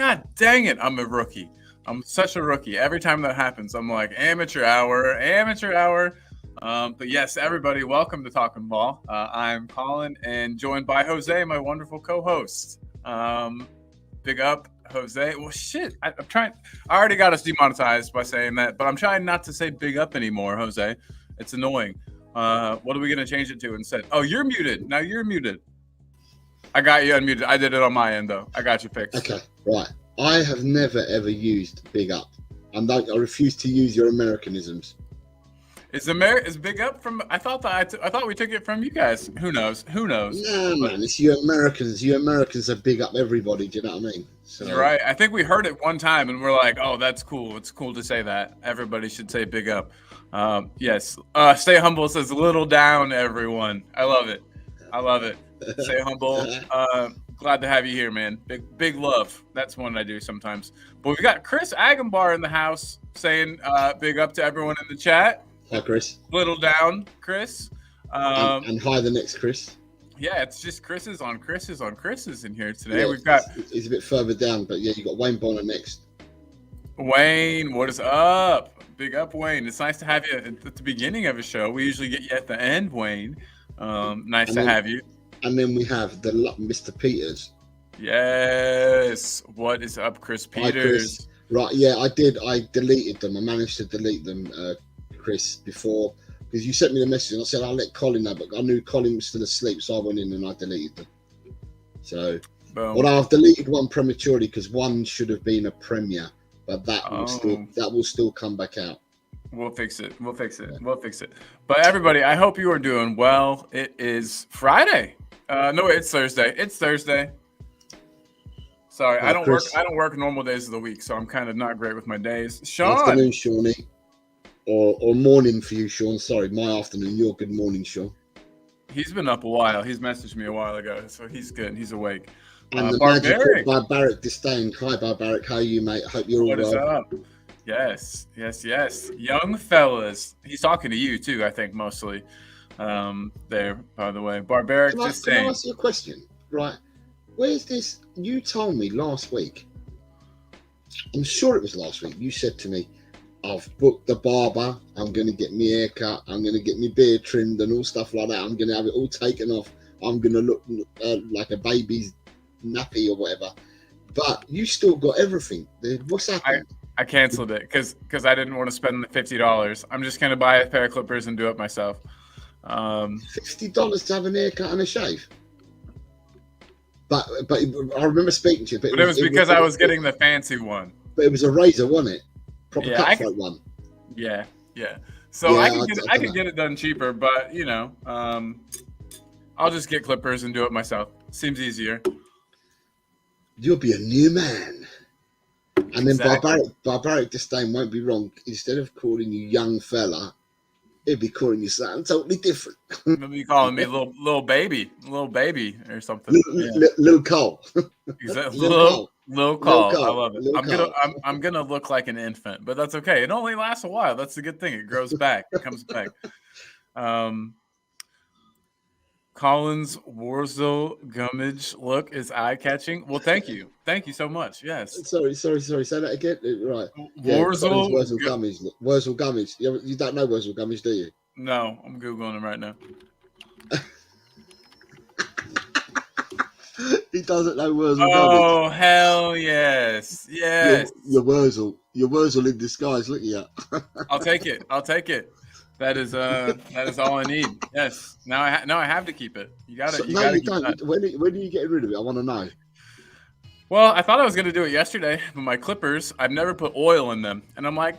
God dang it, I'm a rookie. I'm such a rookie. Every time that happens, I'm like, amateur hour, amateur hour. But yes, everybody, welcome to Talking Ball. I'm Colin and joined by Jose, my wonderful co-host. Big up, Jose. Well, shit, I'm trying. I already got us demonetized by saying that, but I'm trying not to say big up anymore, Jose. It's annoying. What are we going to change it to instead? Oh, you're muted. Now you're muted. I got you unmuted. I did it on my end, though. I got you fixed. Okay, right. I have never, ever used big up. I refuse to use your Americanisms. Is big up from? I thought we took it from you guys. Who knows? Who knows? No, man, it's you Americans. You Americans are big up everybody. Do you know what I mean? So, you're right. I think we heard it one time, and we're like, "Oh, that's cool. It's cool to say that. Everybody should say big up." Yes. Stay humble says little down, everyone. I love it. I love it. Stay humble. Glad to have you here, man. Big love. That's one I do sometimes. But we got Chris Agambar in the house saying big up to everyone in the chat. Hi, Chris. Little down, Chris. And hi, the next Chris. Yeah, it's just Chris's on Chris's in here today. Yeah, he's a bit further down, but yeah, you got Wayne Bonner next. Wayne, what is up? Big up, Wayne. It's nice to have you at the beginning of a show. We usually get you at the end, Wayne. Nice to have you. And then we have the Mr. Peters. Yes. What is up, Chris Peters? Hi, Chris. Right, yeah, I did. I deleted them. I managed to delete them, Chris, before, because you sent me the message and I said I'll let Colin know, but I knew Colin was still asleep, so I went in and I deleted them. So, well, I've deleted one prematurely because one should have been a premiere, but that will still come back out. We'll fix it. We'll fix it. We'll fix it. But everybody, I hope you are doing well. It is Friday. No, it's Thursday. It's Thursday. Sorry, I don't work. I don't work normal days of the week, so I'm kind of not great with my days. Sean. Afternoon, Shawnee. Or morning for you, Sean. Sorry, my afternoon. Your good morning, Sean. He's been up a while. He's messaged me a while ago, so he's good. He's awake. And the Barbaric. Barbaric Disdain. Hi, Barbaric. How are you, mate? Hope you're all well. What is up? Yes. Young fellas. He's talking to you, too, I think, mostly. There, by the way. Barbaric Disdain. Can I ask you a question? Right. Where's this? You told me last week. I'm sure it was last week. You said to me, I've booked the barber. I'm going to get my hair cut. I'm going to get my beard trimmed and all stuff like that. I'm going to have it all taken off. I'm going to look like a baby's nappy or whatever. But you still got everything. What's happened? I canceled it because I didn't want to spend the $50. I'm just going to buy a pair of clippers and do it myself. $50 to have an haircut and a shave? But I remember speaking to you. But it was because I was getting the fancy one. But it was a razor, wasn't it? Proper cutthroat one. Yeah. So I can get it done cheaper, but I'll just get clippers and do it myself. Seems easier. You'll be a new man. And then Barbaric Disdain won't be wrong. Instead of calling you young fella, he'll be calling you something totally different. He'll be calling me little baby or something. Little Cole. Exactly. Little Cole. I love it. I'm gonna look like an infant, but that's okay. It only lasts a while. That's a good thing. It grows back. It comes back. Colin's Wurzel Gummidge look is eye-catching. Well, thank you so much. Yes. Sorry. Say that again. Right. Wurzel Gummidge. Wurzel Gummidge. You don't know Wurzel Gummidge, do you? No, I'm googling him right now. He doesn't know Wurzel Gummidge. Oh hell yes. Your Wurzel in disguise. Look at you. I'll take it. That is all I need. Yes. Now I have to keep it. You got it. You don't. When are you getting rid of it? I want to know. Well, I thought I was going to do it yesterday, but my clippers, I've never put oil in them, and I'm like,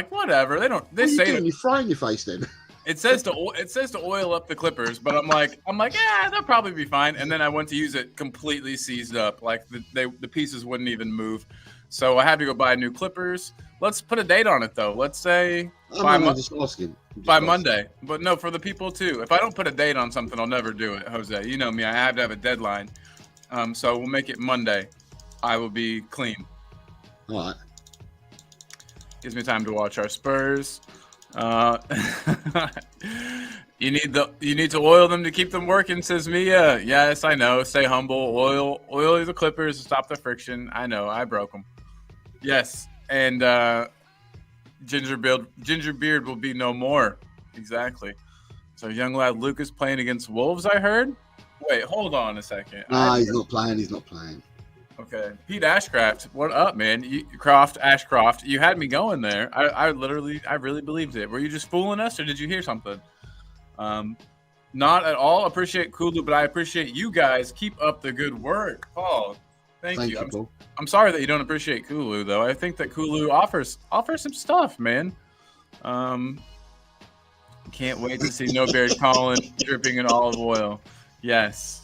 whatever. They don't. They say you're frying your face then. It says to oil up the clippers, but I'm like, yeah, they'll probably be fine. And then I went to use it completely seized up, like the pieces wouldn't even move. So I had to go buy new clippers. Let's put a date on it though. Let's say by Monday. But no, for the people too. If I don't put a date on something, I'll never do it, Jose. You know me. I have to have a deadline. So we'll make it Monday. I will be clean. All right. Gives me time to watch our Spurs. You need to oil them to keep them working, says Mia. Yes, I know. Stay humble. Oil the clippers to stop the friction. I know. I broke them. Yes, and Gingerbeard will be no more. Exactly. So young lad Lucas playing against Wolves, I heard. Wait, hold on a second. Nah, he's not playing. He's not playing. Okay, Pete Ashcraft, what up, man? Ashcroft, you had me going there. I really believed it. Were you just fooling us, or did you hear something? Not at all. Appreciate Kulu, but I appreciate you guys. Keep up the good work, Paul. Thank you. Paul. I'm sorry that you don't appreciate Kulu, though. I think that Kulu offers some stuff, man. Can't wait to see No Beard Colin dripping in olive oil. Yes.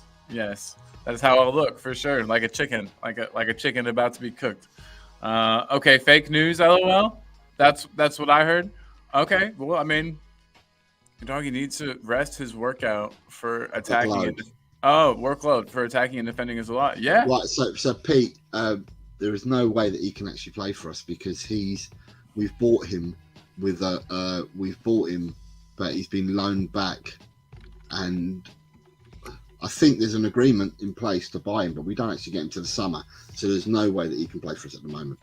That is how I'll look for sure, like a chicken, like a chicken about to be cooked. Okay, fake news, LOL. That's what I heard. Okay, well, I mean, doggy needs to rest his workout for attacking. Workload for attacking and defending is a lot. Yeah. Right. So Pete, there is no way that he can actually play for us because we've bought him, but he's been loaned back, and I think there's an agreement in place to buy him, but we don't actually get him to the summer, so there's no way that he can play for us at the moment.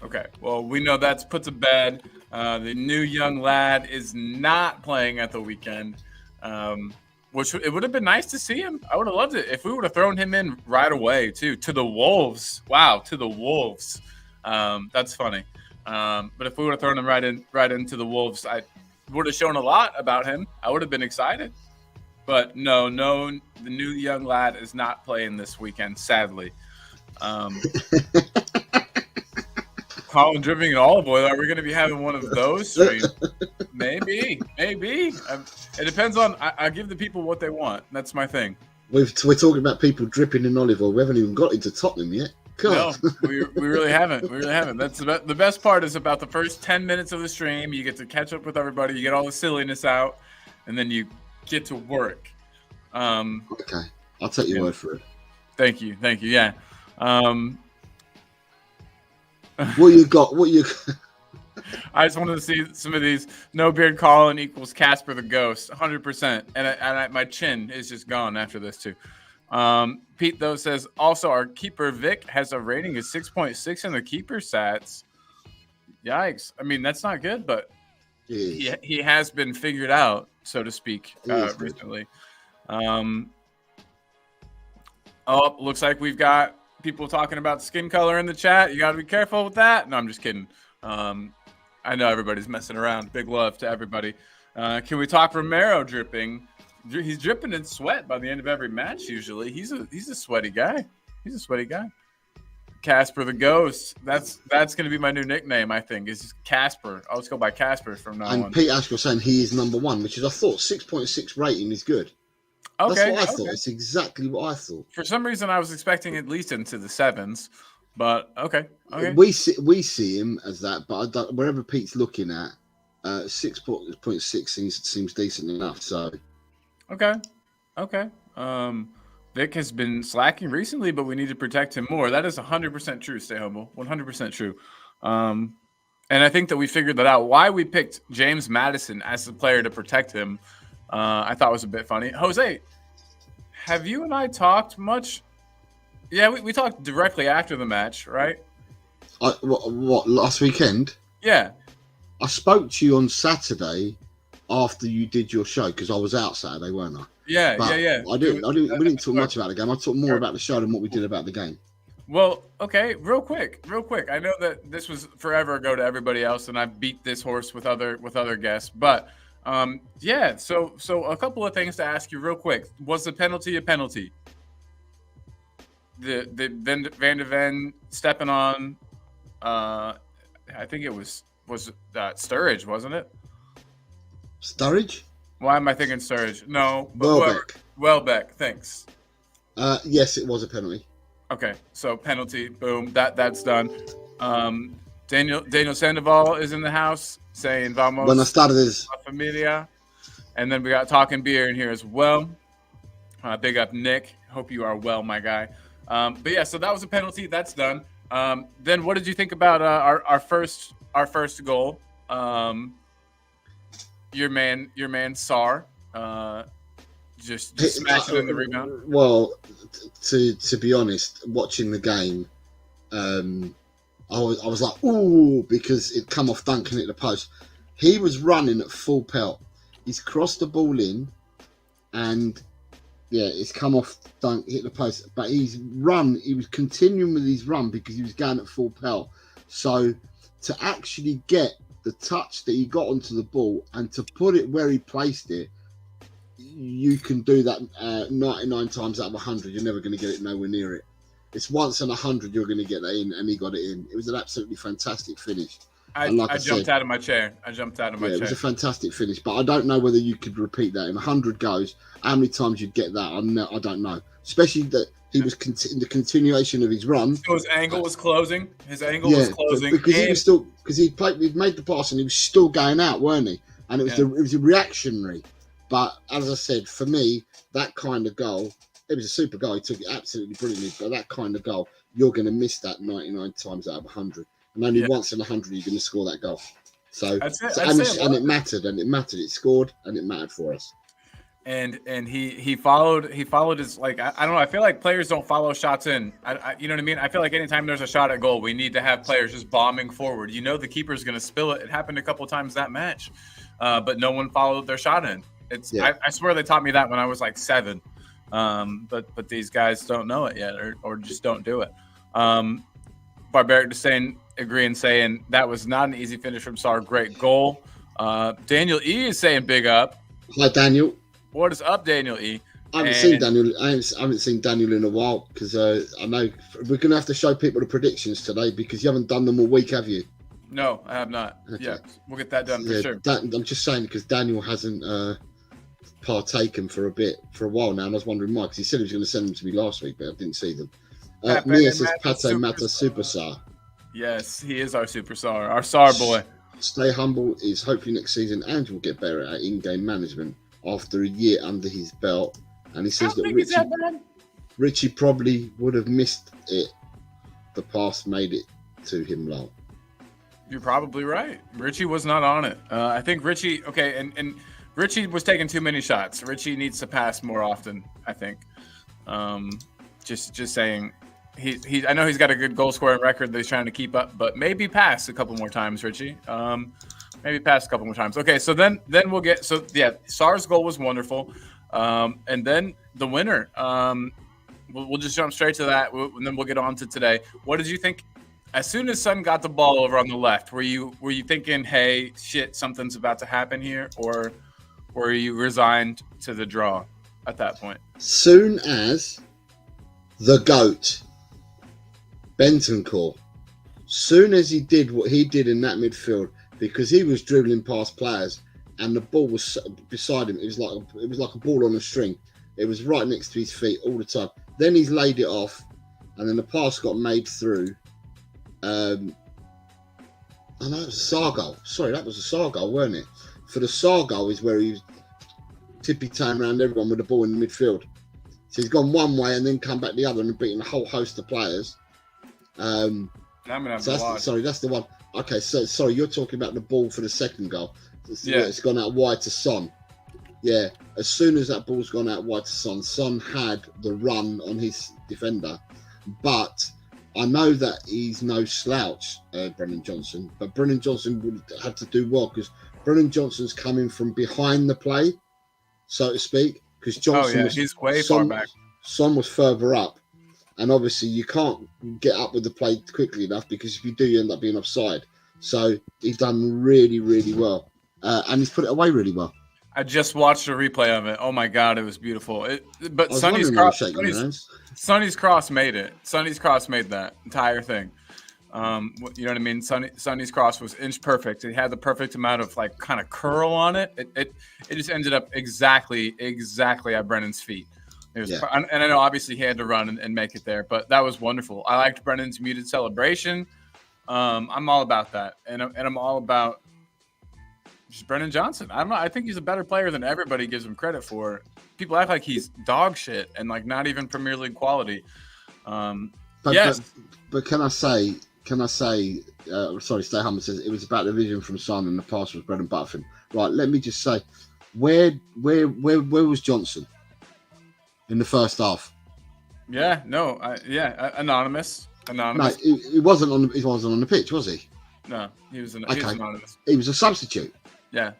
Okay, well, we know that's put to bed. The new young lad is not playing at the weekend, which it would have been nice to see him. I would have loved it if we would have thrown him in right away, too, to the Wolves. Wow, to the Wolves. That's funny. But if we would have thrown him right into the Wolves, I would have shown a lot about him. I would have been excited. But no, the new young lad is not playing this weekend, sadly. Colin dripping in olive oil. Are we going to be having one of those streams? Maybe. It depends on. I give the people what they want. That's my thing. We're talking about people dripping in olive oil. We haven't even got into Tottenham yet. God. No, we really haven't. That's the best part is about the first 10 minutes of the stream. You get to catch up with everybody. You get all the silliness out, and then you get to work. Okay, I'll take your word for it. Thank you. Yeah. What you got? I just wanted to see some of these. No Beard Colin equals Casper the Ghost, 100%. And my chin is just gone after this too. Pete though says also our keeper Vic has a rating of 6.6 in the keeper stats. Yikes! I mean that's not good, but he has been figured out, so to speak, recently. Looks like we've got people talking about skin color in the chat. You got to be careful with that. No, I'm just kidding. I know everybody's messing around. Big love to everybody. Can we talk Romero dripping? He's dripping in sweat by the end of every match. Usually, he's a sweaty guy. Casper the Ghost. That's going to be my new nickname. I think is Casper. I'll just go by Casper from now on. And Pete Ashcroft saying he is number one, which is I thought 6.6 rating is good. Okay, that's what I thought. It's exactly what I thought. For some reason, I was expecting at least into the sevens, but okay. We see him as that, but wherever Pete's looking at, 6.6 seems decent enough. So, okay. Vic has been slacking recently, but we need to protect him more. That is 100% true. Stay humble, 100% true. And I think that we figured that out. Why we picked James Madison as the player to protect him, I thought was a bit funny. Jose, have you and I talked much? Yeah, we talked directly after the match, right? What last weekend? Yeah. I spoke to you on Saturday after you did your show because I was out Saturday, weren't I? Yeah. We didn't talk much about the game. I talked more about the show than what we did about the game. Well, okay, real quick. I know that this was forever ago to everybody else, and I beat this horse with other guests. But so a couple of things to ask you real quick. Was the penalty a penalty? The Van de Ven stepping on, I think it was Sturridge, wasn't it? Sturridge? Why am I thinking Sturridge? No, Welbeck. Thanks. Yes, it was a penalty. Okay, so penalty, boom, that's done. Daniel Sandoval is in the house saying "Vamos." Buenas tardes, familia. And then we got Talking Beer in here as well. Big up Nick. Hope you are well, my guy. But yeah, so that was a penalty. That's done. Then what did you think about our first goal? your man Sar, just smashing in the rebound. Well, to be honest, watching the game, I was like, ooh, because it come off dunking at the post. He was running at full pelt. He's crossed the ball in, and yeah, it's come off dunk, hit the post. But he was continuing with his run because he was going at full pelt. So to actually get the touch that he got onto the ball and to put it where he placed it, you can do that 99 times out of 100. You're never going to get it nowhere near it. It's once in 100 you're going to get that in, and he got it in. It was an absolutely fantastic finish. I jumped out of my chair. It was a fantastic finish, but I don't know whether you could repeat that in 100 goes. How many times you'd get that? I don't know. Especially that he was in the continuation of his run. So his angle was closing. Was closing because he'd made the pass and he was still going out, weren't he? And it was a reactionary. But as I said, for me, that kind of goal, it was a super goal. He took it absolutely brilliantly. But that kind of goal, you're going to miss that 99 times out of 100. And only once in 100 you're going to score that goal. So and it mattered. It scored, and it mattered for us. And he followed his, like, I don't know. I feel like players don't follow shots in. You know what I mean? I feel like anytime there's a shot at goal, we need to have players just bombing forward. You know the keeper's going to spill it. It happened a couple times that match, but no one followed their shot in. I swear they taught me that when I was like 7. But these guys don't know it yet, or just don't do it. Barbaric Disdain agreeing, saying that was not an easy finish from Sar. Great goal. Daniel E is saying big up. Hi, Daniel. What is up, Daniel E? I haven't seen Daniel in a while because I know we're going to have to show people the predictions today because you haven't done them all week, have you? No, I have not. Okay. Yeah, we'll get that done for sure. I'm just saying because Daniel hasn't partaken for a while now, and I was wondering why, because he said he was going to send them to me last week, but I didn't see them. Mia says Pato Mata Superstar. Yes, he is our superstar, our SAR boy. Stay humble is hopefully next season Andrew will get better at in-game management after a year under his belt. And he says that Richie probably would have missed it. The pass made it to him low. You're probably right. Richie was not on it. I think Richie, and Richie was taking too many shots. Richie needs to pass more often, I think. Just saying. I know he's got a good goal scoring record that he's trying to keep up, but maybe pass a couple more times, Richie. Maybe pass a couple more times. Okay, so then we'll get Sar's goal was wonderful, and then the winner. We'll just jump straight to that, and then we'll get on to today. What did you think? As soon as Son got the ball over on the left, were you thinking, hey, shit, something's about to happen here, or were you resigned to the draw at that point? Soon as the GOAT, Bentancur, soon as he did what he did in that midfield, because he was dribbling past players and the ball was beside him. It was like a ball on a string. It was right next to his feet all the time. Then he's laid it off, and then the pass got made through. I know it was a Sar goal. Sorry, that was a Sar goal, weren't it? For the Sar goal is where he was tippy-toeing around everyone with the ball in the midfield. So he's gone one way and then come back the other and beaten a whole host of players. That's the one. Okay, so sorry, you're talking about the ball for the second goal. Yeah, it's gone out wide to Son. Yeah, as soon as that ball's gone out wide to Son had the run on his defender. But I know that he's no slouch, Brennan Johnson. But Brennan Johnson would have to do well because Brennan Johnson's coming from behind the play, so to speak. Because Johnson he's way far back. Son was further up. And obviously you can't get up with the play quickly enough because if you do, you end up being offside. So he's done really, really well. And he's put it away really well. I just watched a replay of it. Oh, my God, it was beautiful. But Sonny's cross made it. Sonny's cross made that entire thing. You know what I mean? Sonny's cross was inch perfect. It had the perfect amount of like kind of curl on it. It just ended up exactly at Brennan's feet. It was, and I know obviously he had to run and make it there, but that was wonderful. I liked Brennan's muted celebration. I'm all about that, and I'm all about just Brennan Johnson. I don't know. I think he's a better player than everybody gives him credit for. People act like he's dog shit and like not even Premier League quality. But can I say can I say? Sorry, Stay Humble says it was about the vision from Son and the pass was bread and butter for him. Right. Let me just say, where was Johnson in the first half? Yeah. No. Anonymous. No, he wasn't on. He wasn't on the pitch, was he? No, he was Okay. anonymous. He was a substitute. Yeah.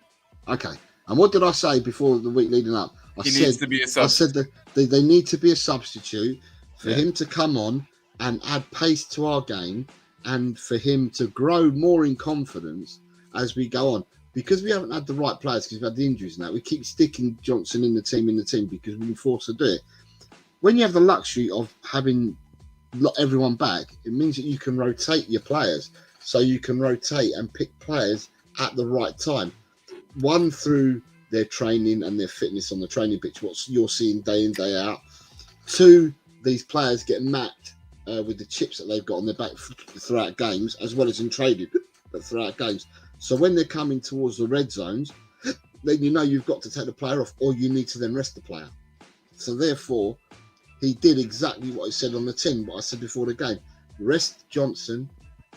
Okay. And what did I say before the week leading up? He needs to be a substitute. I said that they need to be a substitute for him to come on and add pace to our game, and for him to grow more in confidence as we go on. Because we haven't had the right players, because we've had the injuries now, we keep sticking Johnson in the team because we've been forced to do it. When you have the luxury of having everyone back, it means that you can rotate your players. So you can rotate and pick players at the right time. One, through their training and their fitness on the training pitch, what you're seeing day in, day out. Two, these players get mapped with the chips that they've got on their back throughout games, as well as in trading, but throughout games. So when they're coming towards the red zones, then you know you've got to take the player off, or you need to then rest the player. So therefore, he did exactly what he said on the tin, what I said before the game. Rest Johnson,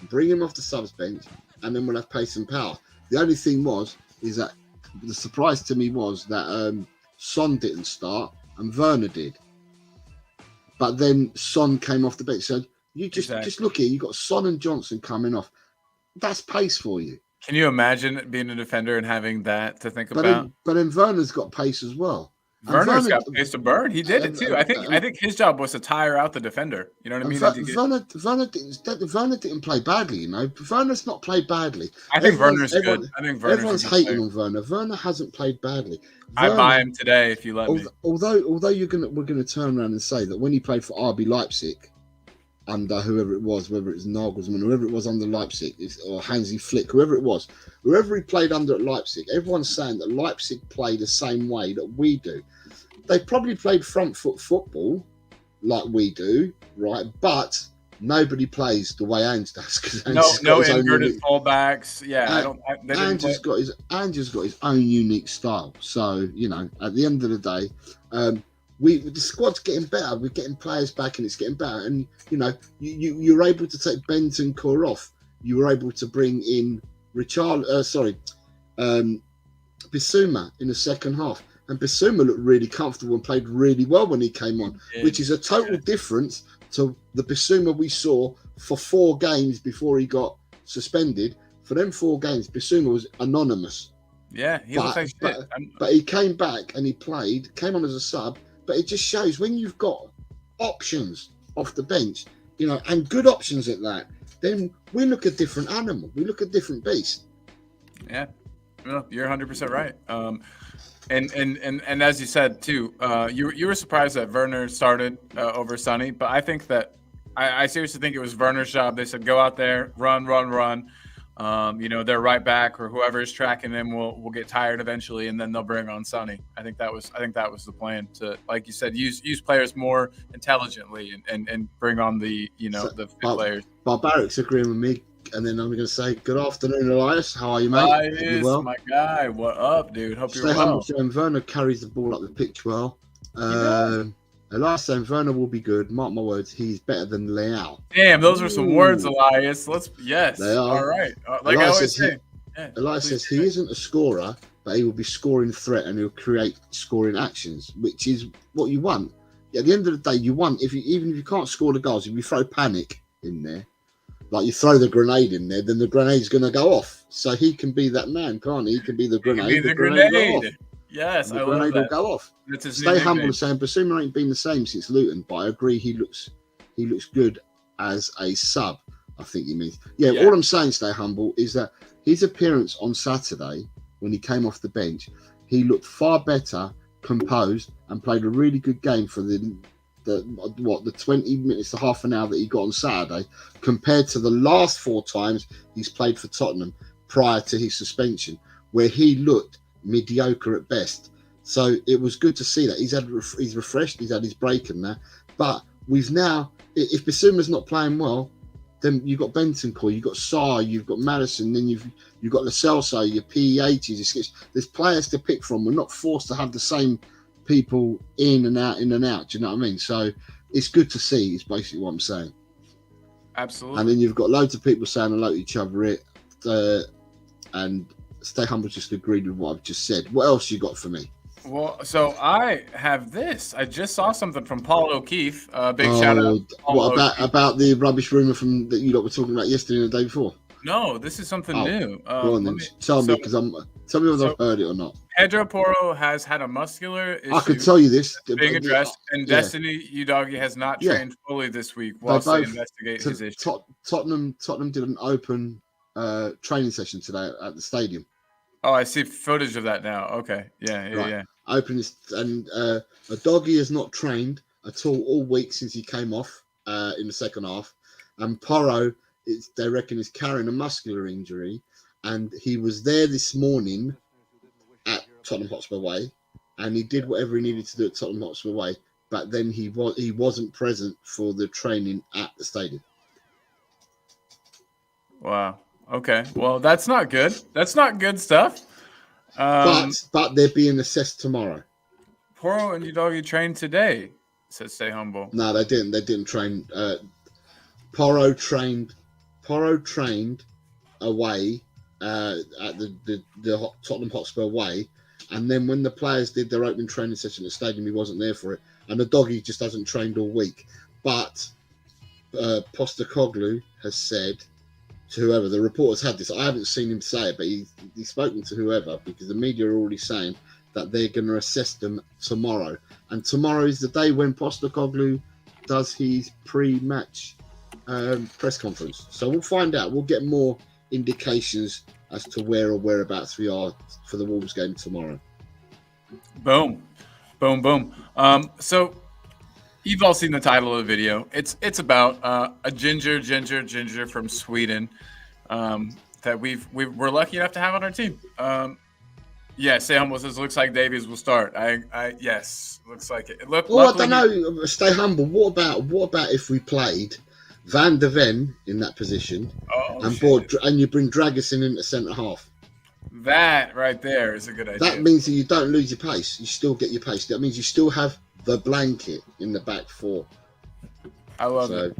bring him off the subs bench, and then we'll have pace and power. The only thing is that the surprise to me was that Son didn't start and Werner did. But then Son came off the bench. So you just look here, you've got Son and Johnson coming off. That's pace for you. Can you imagine being a defender and having that to think about? But then Werner's got pace as well. Werner's got pace to burn. He did it too. I think his job was to tire out the defender. You know what I mean? Werner didn't play badly. You know, Werner's not played badly. I think Werner's good. I think everyone's hating on Werner. Werner hasn't played badly. I buy him today if you let me. Although we're gonna turn around and say that when he played for RB Leipzig under whoever it was, whether it's Nagelsmann, whoever it was under Leipzig, or Hansi Flick, whoever he played under at Leipzig, everyone's saying that Leipzig play the same way that we do. They probably played front foot football like we do, right? But nobody plays the way Ange does. No inverted fullbacks. Yeah, Ange's got his own unique style. So you know, at the end of the day, the squad's getting better. We're getting players back, and it's getting better. And you know, you're able to take Bentancur off. You were able to bring in Bissouma in the second half. And Bissouma looked really comfortable and played really well when he came on, which is a total difference to the Bissouma we saw for 4 games before he got suspended. For them 4 games, Bissouma was anonymous. Yeah, but he came back and he came on as a sub. But it just shows when you've got options off the bench, you know, and good options at that, then we look a different animal. We look a different beast. Yeah, you're 100% right. And as you said too, you were surprised that Werner started over Sonny, but I think that I seriously think it was Werner's job. They said go out there, run. You know, their right back or whoever is tracking them will get tired eventually, and then they'll bring on Sonny. I think that was the plan to, like you said, use players more intelligently and bring on the players. Barbaric's agreeing with me. And then I'm going to say, good afternoon, Elias. How are you, mate? Elias, well? My guy. What up, dude? Hope you're well. And Werner carries the ball up the pitch well. Elias saying Werner will be good. Mark my words, he's better than Leao. Damn, those are some words, Elias. Yes. They are. All right. Like Elias I always say. Elias says he isn't a scorer, but he will be scoring threat and he'll create scoring actions, which is what you want. At the end of the day, you want, even if you can't score the goals, if you throw panic in there, like you throw the grenade in there, then the grenade's going to go off. So he can be that man, can't he? He can be the grenade. The grenade. Yes, I love that. The grenade will go off. Stay Humble saying Bissouma ain't been the same since Luton, but I agree he looks good as a sub. I think he means. Yeah. All I'm saying, Stay Humble, is that his appearance on Saturday when he came off the bench, he looked far better, composed, and played a really good game for the 20 minutes to half an hour that he got on Saturday, compared to the last 4 times he's played for Tottenham prior to his suspension, where he looked mediocre at best. So it was good to see that he's refreshed, he's had his break and that. But we've now, if Bissouma's not playing well, then you've got Bentancur, you've got Sarr, you've got Madison, then you've got Lo Celso, your PE80s. There's players to pick from. We're not forced to have the same people in and out. Do you know what I mean? So it's good to see, is basically what I'm saying. Absolutely. And then you've got loads of people saying hello to each other. And Stay Humble just agreed with what I've just said. What else you got for me? Well, so I have this. I just saw something from Paul O'Keefe. Big shout out. What about the rubbish rumor from that you lot were talking about yesterday and the day before? No, this is something new. Go on then. Tell me because tell me whether I've heard it or not. Pedro Porro has had a muscular issue. I could tell you this being addressed, and Destiny Udogie has not trained fully this week whilst they investigate his issue. Tottenham did an open training session today at the stadium. Oh, I see footage of that now. Okay, yeah. Open and Udogie has not trained at all week since he came off in the second half, and Porro, they reckon, is carrying a muscular injury, and he was there this morning at Tottenham Hotspur Way, and he did whatever he needed to do at Tottenham Hotspur Way, but then he wasn't present for the training at the stadium. Wow. Okay. Well, that's not good. That's not good stuff. But they're being assessed tomorrow. Porro and Udogie trained today, says Stay Humble. No, they didn't. They didn't train. Porro trained away at the Tottenham Hotspur Way, and then when the players did their opening training session at the stadium, he wasn't there for it. And Udogie just hasn't trained all week. But Postecoglou has said to whoever, the reporters had this, I haven't seen him say it, but he's spoken to whoever, because the media are already saying that they're going to assess them tomorrow. And tomorrow is the day when Postecoglou does his pre-match press conference. So we'll find out. We'll get more indications as to where or whereabouts we are for the Wolves game tomorrow. Boom. Boom, boom. So you've all seen the title of the video. It's about a ginger from Sweden that we're lucky enough to have on our team. Stay Humble says looks like Davies will start. Yes, looks like it. I don't know. Stay Humble. What about if we played Van de Ven in that position and you bring Dragusin into centre half? That right there is a good idea. That means that you don't lose your pace. You still get your pace. That means you still have the blanket in the back four. I love it.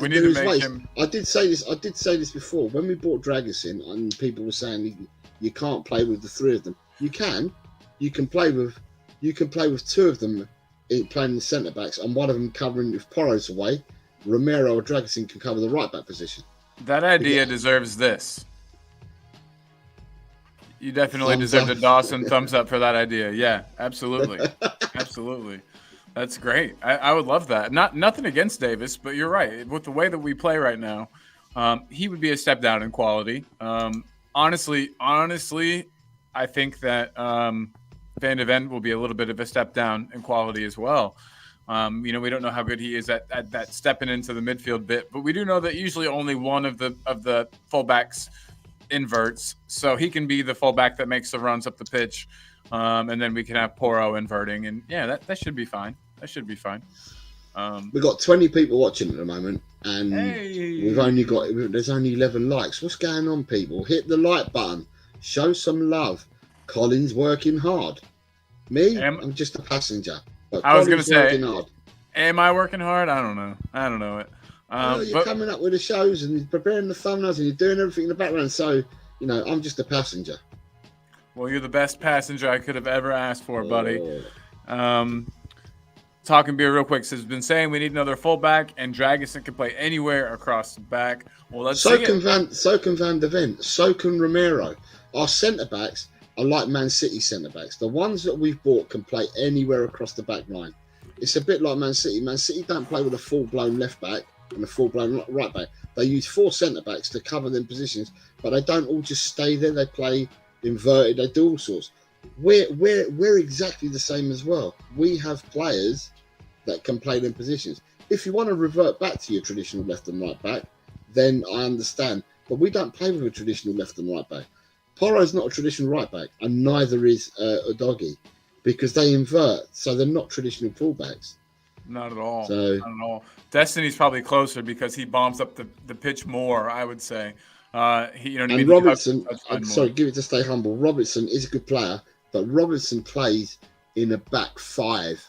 We need to make him. I did say this before. When we bought Dragusin, and people were saying you can't play with the three of them. You can. You can play with two of them playing the centre backs, and one of them covering if Porro's away. Romero or Dragusin can cover the right back position. That idea deserves this. You definitely deserve a Dawson thumbs up for that idea. Yeah, absolutely. Absolutely. That's great. I would love that. Nothing against Davis, but you're right. With the way that we play right now, he would be a step down in quality. Honestly, I think that Van de Ven will be a little bit of a step down in quality as well. We don't know how good he is at that stepping into the midfield bit, but we do know that usually only one of the fullbacks inverts, so he can be the fullback that makes the runs up the pitch, and then we can have Porro inverting, and that should be fine. We've got 20 people watching at the moment, and there's only 11 likes. What's going on, people? Hit the like button, show some love. Colin's working hard. I'm just a passenger. But I was going to say, am I working hard? I don't know it. You're coming up with the shows and preparing the thumbnails and you're doing everything in the background. So, I'm just a passenger. Well, you're the best passenger I could have ever asked for, buddy. Talking beer real quick. Says, been saying we need another fullback, and Dragusin can play anywhere across the back. Well, let's see it. So can Van de Ven. So can Romero. Our centre-backs are like Man City centre-backs. The ones that we've bought can play anywhere across the back line. It's a bit like Man City. Man City don't play with a full-blown left-back and a full-blown right-back. They use four centre-backs to cover them positions, but they don't all just stay there. They play inverted. They do all sorts. We're exactly the same as well. We have players that can play them positions. If you want to revert back to your traditional left and right back, then I understand. But we don't play with a traditional left and right back. Porro's not a traditional right back, and neither is Udogie, because they invert, so they're not traditional fullbacks. Not at all. Not at all. Destiny's probably closer because he bombs up the pitch more, I would say. And Robertson, give it to Stay Humble. Robertson is a good player, but Robertson plays in a back five.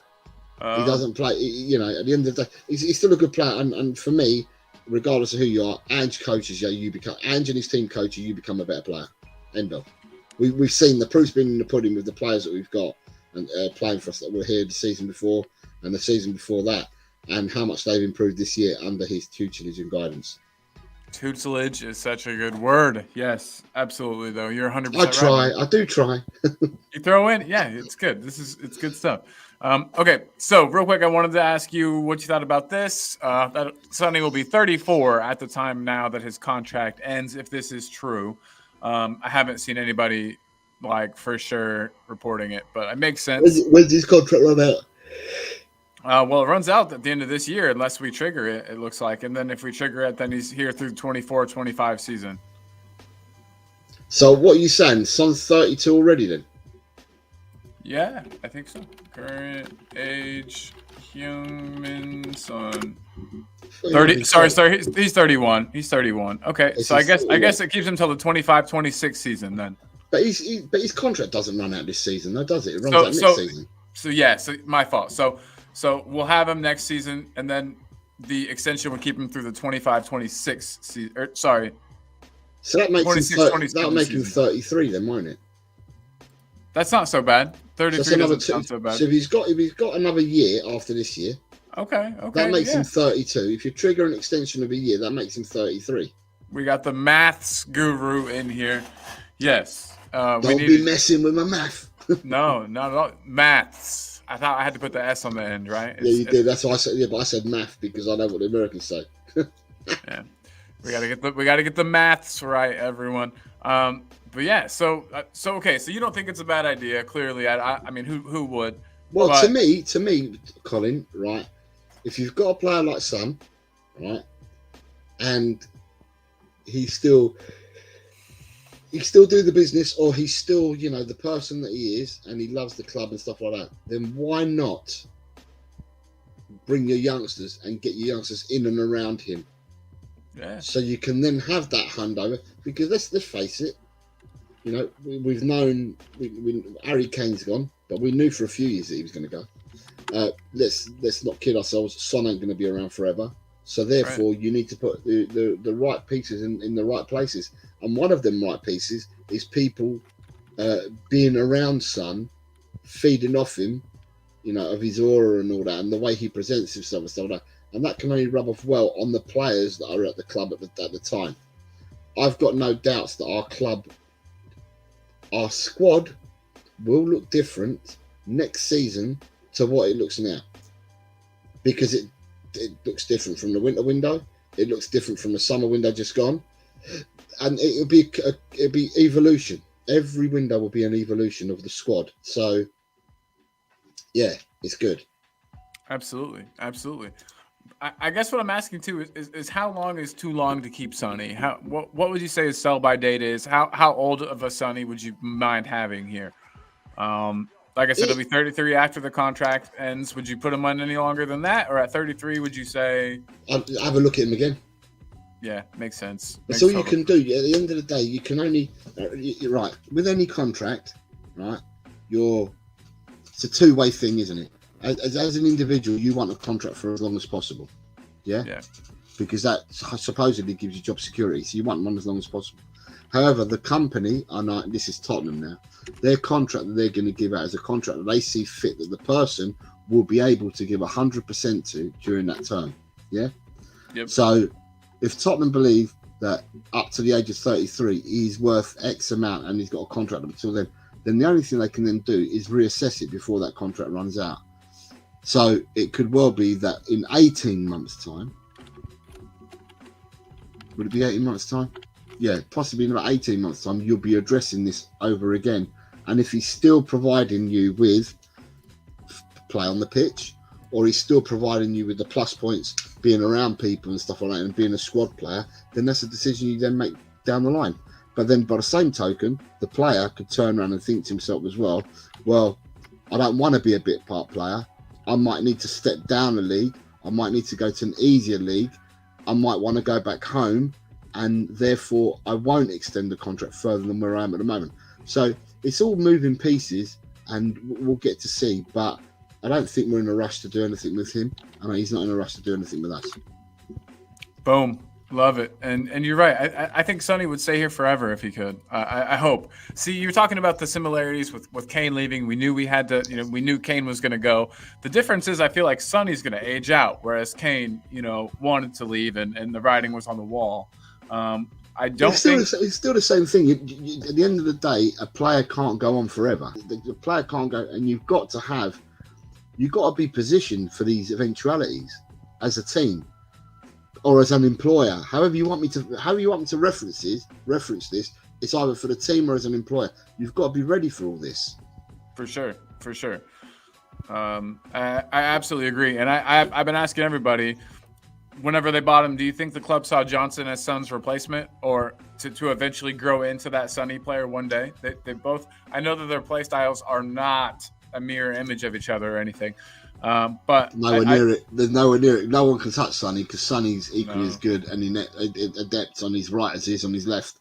He doesn't play, at the end of the day, he's still a good player. And for me, regardless of who you are, Ange coaches you, Ange and his team coach you become a better player. End of. We've seen the proof's been in the pudding with the players that we've got and playing for us that were here the season before and the season before that, and how much they've improved this year under his tutelage and guidance. Tutelage is such a good word. Yes, absolutely. Though you're 100%. I try. Right. I do try. You throw in, yeah, it's good. It's good stuff. Okay, so real quick, I wanted to ask you what you thought about this. That Sonny will be 34 at the time now that his contract ends, if this is true. I haven't seen anybody like for sure reporting it, but it makes sense. When's his contract run out? Well, it runs out at the end of this year unless we trigger it, it looks like. And then if we trigger it, then he's here through the 24-25 season. So what are you saying? Son's 32 already then? Yeah, I think so. Current age, Heung-min Son. 30. Sorry. He's 31. He's 31. Okay, so I guess it keeps him till the 25-26 season then. But his contract doesn't run out this season, though, does it? It runs out next season. So yeah, so my fault. So we'll have him next season, and then the extension would keep him through the 25-26 season. Sorry. So that makes that'll make him 33 then, won't it? That's not so bad. 33 doesn't sound so bad. So if he's got another year after this year, okay, that makes him 32. If you trigger an extension of a year, that makes him 33. We got the maths guru in here. Yes. Don't be messing with my math. No, not at all. Maths. I thought I had to put the S on the end, right? Yeah, you did. That's why I said. Yeah, but I said math because I know what the Americans say. Yeah, we gotta get the maths right, everyone. But yeah, so okay, so you don't think it's a bad idea? Clearly, I mean, who would? Well, to me, Colin, right? If you've got a player like Son, right, and he's still do the business, or he's still, the person that he is, and he loves the club and stuff like that, then why not bring your youngsters and get your youngsters in and around him? Yeah. So you can then have that handover, because let's face it, we've known Harry Kane's gone, but we knew for a few years that he was going to go. Let's not kid ourselves. Son ain't going to be around forever. So therefore, you need to put the right pieces in the right places. And one of them right pieces is people being around Son, feeding off him, of his aura and all that, and the way he presents himself and stuff like that. And that can only rub off well on the players that are at the club at the time. I've got no doubts that our squad will look different next season to what it looks now, because it looks different from the winter window. It looks different from the summer window just gone, and it'll be evolution. Every window will be an evolution of the squad. So, yeah, it's good. Absolutely. I guess what I'm asking too is how long is too long to keep Sonny? What would you say his sell by date is? How old of a Sonny would you mind having here? Like I said, it'll be 33 after the contract ends. Would you put him on any longer than that, or at 33 would you say? I'll have a look at him again. Yeah, makes sense. That's all you can do. At the end of the day, you can only you're right with any contract, right? It's a two-way thing, isn't it? As an individual, you want a contract for as long as possible, yeah? Yeah. Because that supposedly gives you job security, so you want one as long as possible. However, the company, this is Tottenham now, their contract that they're going to give out is a contract that they see fit that the person will be able to give 100% to during that term, yeah? Yep. So if Tottenham believe that up to the age of 33 he's worth X amount and he's got a contract up until then the only thing they can then do is reassess it before that contract runs out. So it could well be that in 18 months' time, would it be 18 months' time? Yeah, possibly in about 18 months' time, you'll be addressing this over again. And if he's still providing you with play on the pitch, or he's still providing you with the plus points, being around people and stuff like that, and being a squad player, then that's a decision you then make down the line. But then by the same token, the player could turn around and think to himself as well, I don't want to be a bit part player. I might need to step down a league. I might need to go to an easier league. I might want to go back home, and therefore I won't extend the contract further than where I am at the moment. So it's all moving pieces, and we'll get to see. But I don't think we're in a rush to do anything with him. I know he's not in a rush to do anything with us. Boom. Love it. And you're right. I think Sonny would stay here forever if he could. I hope. See, you're talking about the similarities with Kane leaving. We knew we had to, we knew Kane was going to go. The difference is I feel like Sonny's going to age out, whereas Kane, wanted to leave and the writing was on the wall. I don't think it's still the same thing. At the end of the day, a player can't go on forever. The player can't go, and you've got to be positioned for these eventualities as a team or as an employer. However you want me to reference this, it's either for the team or as an employer. You've got to be ready for all this. For sure. I absolutely agree, and I've been asking everybody. Whenever they bought him, do you think the club saw Johnson as Son's replacement, or to eventually grow into that Sonny player one day? They both. I know that their play styles are not a mirror image of each other or anything, but nowhere near it. There's nowhere near it. No one can touch Sonny because Sonny's equally as good and adept on his right as he is on his left.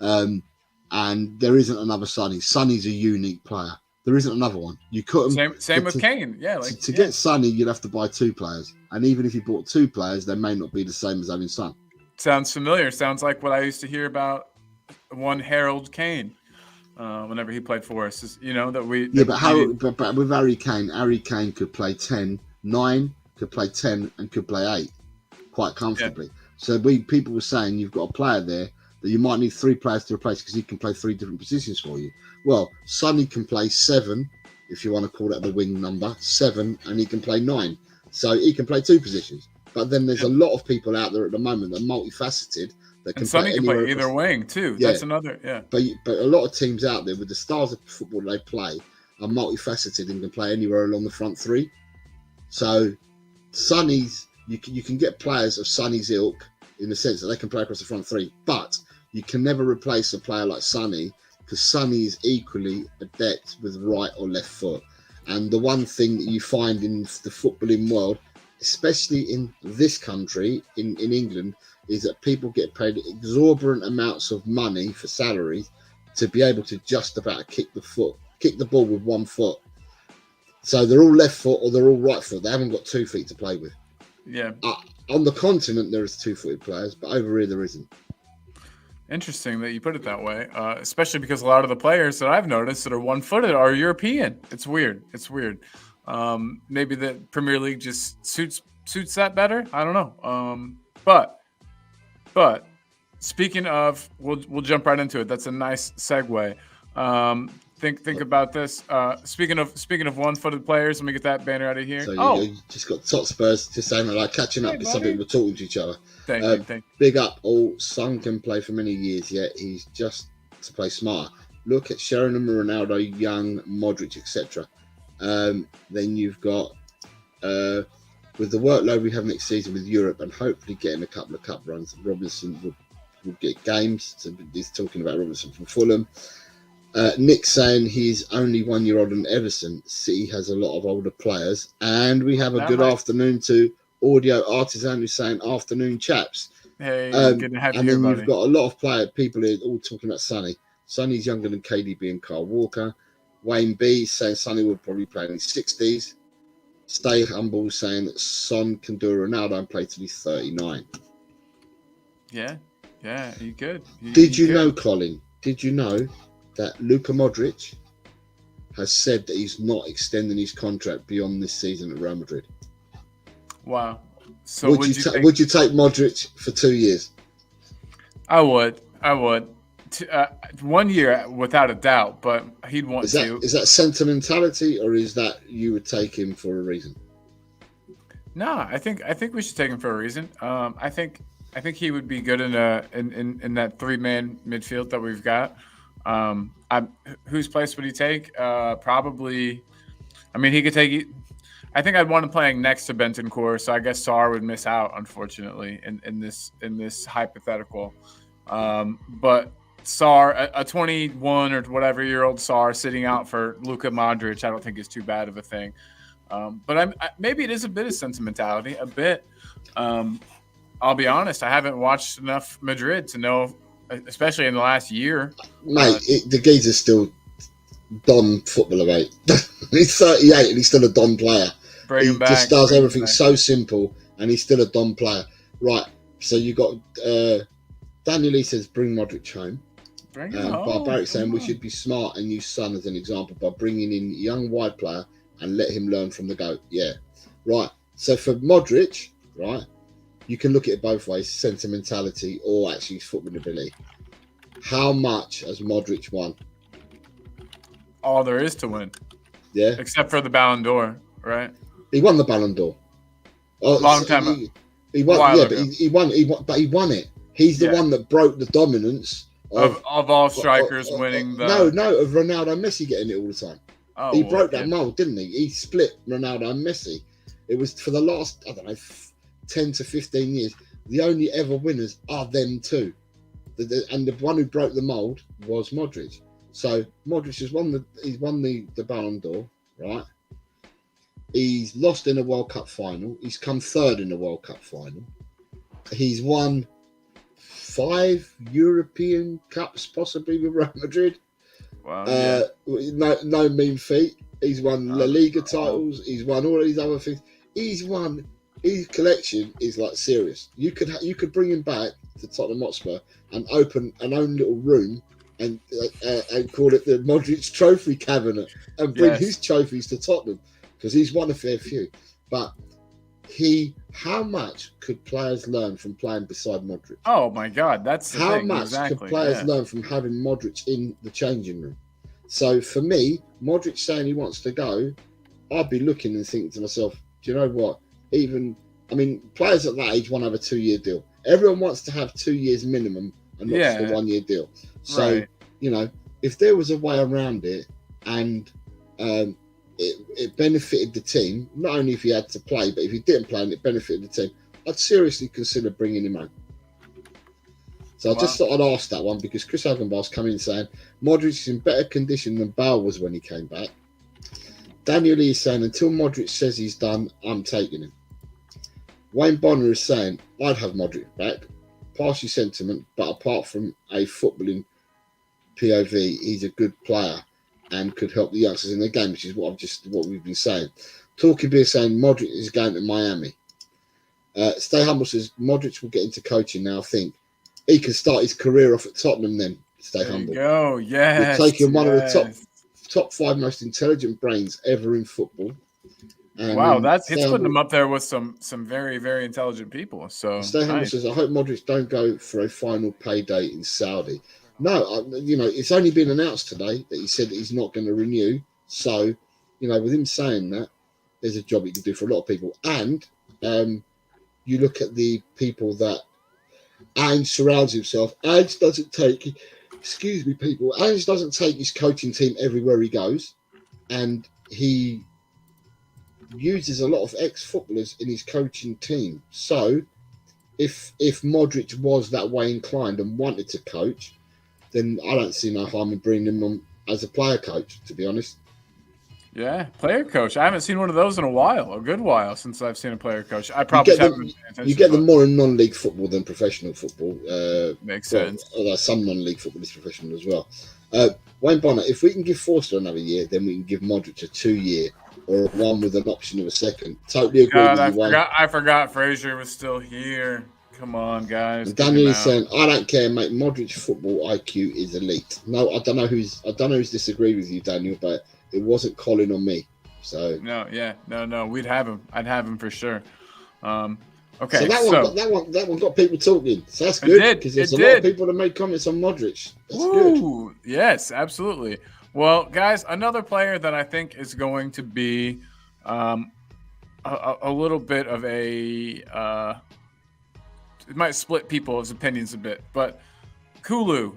And there isn't another Sonny. Sonny's a unique player. There isn't another one. You couldn't. Same with Kane. Yeah, to get Sonny, you'd have to buy two players, and even if you bought two players, they may not be the same as having Son. Sounds familiar. Sounds like what I used to hear about one Harold Kane, whenever he played for us. That we. Yeah, but with Harry Kane could play 10, 9, could play 10, and could play 8 quite comfortably. Yeah. So people were saying you've got a player there that you might need 3 players to replace because he can play 3 different positions for you. Well, Sonny can play 7, if you want to call that the wing number, 7, and he can play 9. So he can play 2 positions. But then there's a lot of people out there at the moment that are multifaceted. That can Sonny can play either wing too. Yeah. That's another, yeah. But a lot of teams out there with the styles of football they play are multifaceted and can play anywhere along the front 3. So Sonny's, you can get players of Sonny's ilk in the sense that they can play across the front 3, but you can never replace a player like Sonny because Sonny is equally adept with right or left foot. And the one thing that you find in the footballing world, especially in this country, in England, is that people get paid exorbitant amounts of money for salaries to be able to just about kick the ball with 1 foot. So they're all left foot or they're all right foot. They haven't got 2 feet to play with. Yeah. On the continent, there is 2-footed players, but over here there isn't. Interesting that you put it that way, especially because a lot of the players that I've noticed that are 1-footed are European. It's weird. Maybe the Premier League just suits that better. I don't know. But speaking of, we'll jump right into it. That's a nice segue. Think about this. Speaking of 1-footed players, let me get that banner out of here. So you just got top Spurs just saying like catching up with something. We're talking to each other. Thank you. Big up. Son can play for many years yet. He's just to play smarter. Look at Sheringham, Ronaldo, Young, Modric, etc. Then you've got with the workload we have next season with Europe and hopefully getting a couple of cup runs. Robinson will get games. So he's talking about Robinson from Fulham. Nick saying he's only 1 year older than Everson. City has a lot of older players. And we have a good afternoon to Audio Artisan who's saying afternoon chaps. Hey, good to have you and here, then buddy. You've got a lot of people here all talking about Sonny. Sonny's younger than KDB and Kyle Walker. Wayne B saying Sonny will probably play in his 60s. Stay Humble saying that Son can do a Ronaldo and play till he's 39. Yeah, you good. Did you know, Colin? Did you know that Luka Modric has said that he's not extending his contract beyond this season at Real Madrid? Wow. So would you take Modric for 2 years? I would. 1 year without a doubt, but he'd want to. Is that sentimentality, or is that you would take him for a reason? No, I think we should take him for a reason. I think he would be good in that 3-man midfield that we've got. Whose place would he take? Probably. I mean, he could take. I think I'd want him playing next to Bentancur, so I guess Sarr would miss out, unfortunately, in this hypothetical. But Sarr, a 21 or whatever year old Sarr sitting out for Luka Modric, I don't think is too bad of a thing. But maybe it is a bit of sentimentality, a bit. I'll be honest, I haven't watched enough Madrid to know, especially in the last year. Mate, the geezer's still Don footballer, mate. He's 38 and he's still a Don player. Bring him back. He just does everything so simple and he's still a Don player. Right, So you got Daniel Lee says bring Modric home. Bring him home. Barbaric saying we on. should be smart and use Son as an example by bringing in a young wide player and let him learn from the GOAT. Yeah, right. So for Modric, right, you can look at it both ways: sentimentality or actually football ability. How much has Modric won? All there is to win. Yeah, except for the Ballon d'Or, right? He won the Ballon d'Or. Long time. He won. Yeah, but he won. But he won it. He's the one that broke the dominance of all strikers winning the. No, of Ronaldo and Messi getting it all the time. Oh, he broke that mold, didn't he? He split Ronaldo and Messi. It was for the last, I don't know, 10 to 15 years. The only ever winners are them two. And the one who broke the mold was Modric. So Modric has won the Ballon d'Or, right? He's lost in a World Cup final. He's come third in the World Cup final. He's won 5 European Cups, possibly with Real Madrid. Wow. Yeah. No mean feat. He's won La Liga titles. He's won all of these other things. He's won. His collection is like serious. You could bring him back to Tottenham Hotspur and open an own little room and call it the Modric Trophy Cabinet and bring his trophies to Tottenham because he's won a fair few. But how much could players learn from playing beside Modric? Oh my God, that's the how thing. much exactly. could players learn from having Modric in the changing room? So for me, Modric saying he wants to go, I'd be looking and thinking to myself, do you know what? Players at that age want to have a 2-year deal. Everyone wants to have 2 years minimum and not just a 1-year deal. So, if there was a way around it and it benefited the team, not only if he had to play, but if he didn't play and it benefited the team, I'd seriously consider bringing him home. So I just thought I'd ask that one because Chris Hagenbach's come in saying Modric is in better condition than Bale was when he came back. Daniel Lee is saying until Modric says he's done, I'm taking him. Wayne Bonner is saying I'd have Modric back. Partial sentiment, but apart from a footballing POV, he's a good player and could help the youngsters in the game, which is what we've been saying. Talking Beer saying Modric is going to Miami. Stay Humble says Modric will get into coaching now. I think he can start his career off at Tottenham then. Stay Humble. Go, yes. We're taking one of the top 5 most intelligent brains ever in football. And it's putting him up there with some very, very intelligent people. So Stay Humble says, I hope Modric don't go for a final payday in Saudi. No, it's only been announced today that he said that he's not going to renew. So, with him saying that, there's a job he can do for a lot of people. And you look at the people that Ange surrounds himself. Ange doesn't take his coaching team everywhere he goes. And he uses a lot of ex-footballers in his coaching team. So, if Modric was that way inclined and wanted to coach, then I don't see no harm in bringing him on as a player coach, to be honest. Yeah, player coach. I haven't seen one of those in a good while since I've seen a player coach. I probably haven't. You get them more in non-league football than professional football. Makes sense. Although some non-league football is professional as well. Wayne Bonner, if we can give Forster another year, then we can give Modric a 2-year or one with an option of a second. Totally agree with you, Wayne. I forgot Fraser was still here. Come on, guys. And Daniel is saying, I don't care, mate. Modric football IQ is elite. No, I don't know who's disagreed with you, Daniel, but it wasn't Colin or me. So no, we'd have him. I'd have him for sure. Okay, so that one got people talking. So that's good because there's a lot of people that made comments on Modric. That's good. Yes, absolutely. Well, guys, another player that I think is going to be a little bit of a it might split people's opinions a bit, but Kulu,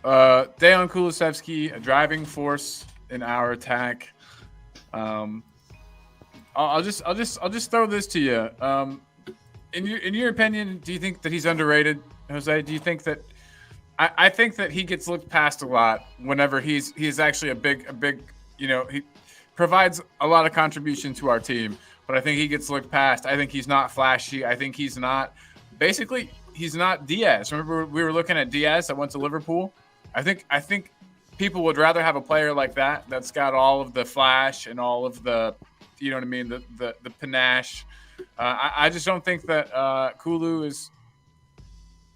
Dejan Kulusevski, a driving force in our attack. I'll just throw this to you. In your opinion, do you think that he's underrated, Jose? Do you think that I think that he gets looked past a lot whenever he's actually a big he provides a lot of contribution to our team, but I think he gets looked past. I think he's not flashy. I think he's not Diaz. Remember we were looking at Diaz that went to Liverpool? I think people would rather have a player like that's got all of the flash and all of the, you know what I mean, the panache. I just don't think that Kulu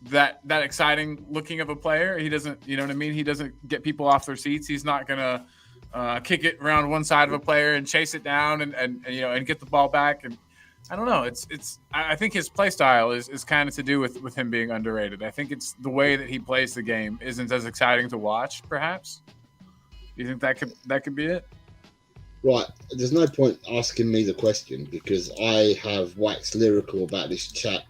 that exciting looking of a player. He doesn't, you know what I mean? He doesn't get people off their seats. He's not gonna kick it around one side of a player and chase it down and you know and get the ball back. And I don't know. I think his play style is kind of to do with him being underrated. I think it's the way that he plays the game isn't as exciting to watch. Perhaps. Do you think that could be it? Right. There's no point asking me the question because I have waxed lyrical about this chap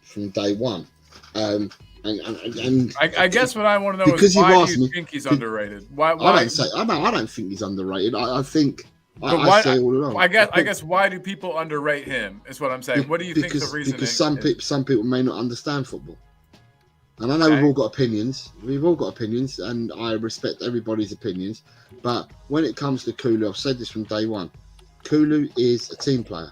from day one. And I guess what I want to know is why do you think he's underrated? Why? I don't think he's underrated. I think I say all along. I guess why do people underrate him? Is what I'm saying. What do you think the reason is? Because some people may not understand football, and I know we've all got opinions. We've all got opinions, and I respect everybody's opinions. But when it comes to Kulu, I've said this from day one. Kulu is a team player.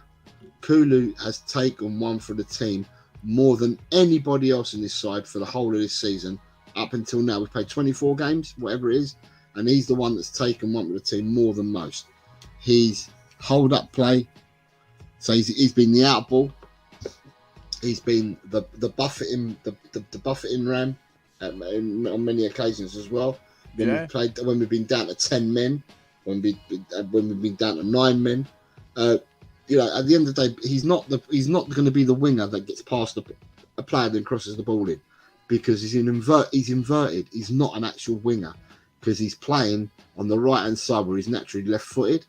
Kulu has taken one for the team more than anybody else in this side for the whole of this season. Up until now, we've played 24 games, whatever it is, and he's the one that's taken one for the team more than most. He's hold up play, so he's been the out ball. He's been the buffeting the buffeting ram on many occasions as well. When we've been down to 10 men, when we've been down to 9 men. You know, at the end of the day, he's not going to be the winger that gets past a player and crosses the ball in, because he's inverted. He's not an actual winger because he's playing on the right hand side where he's naturally left footed.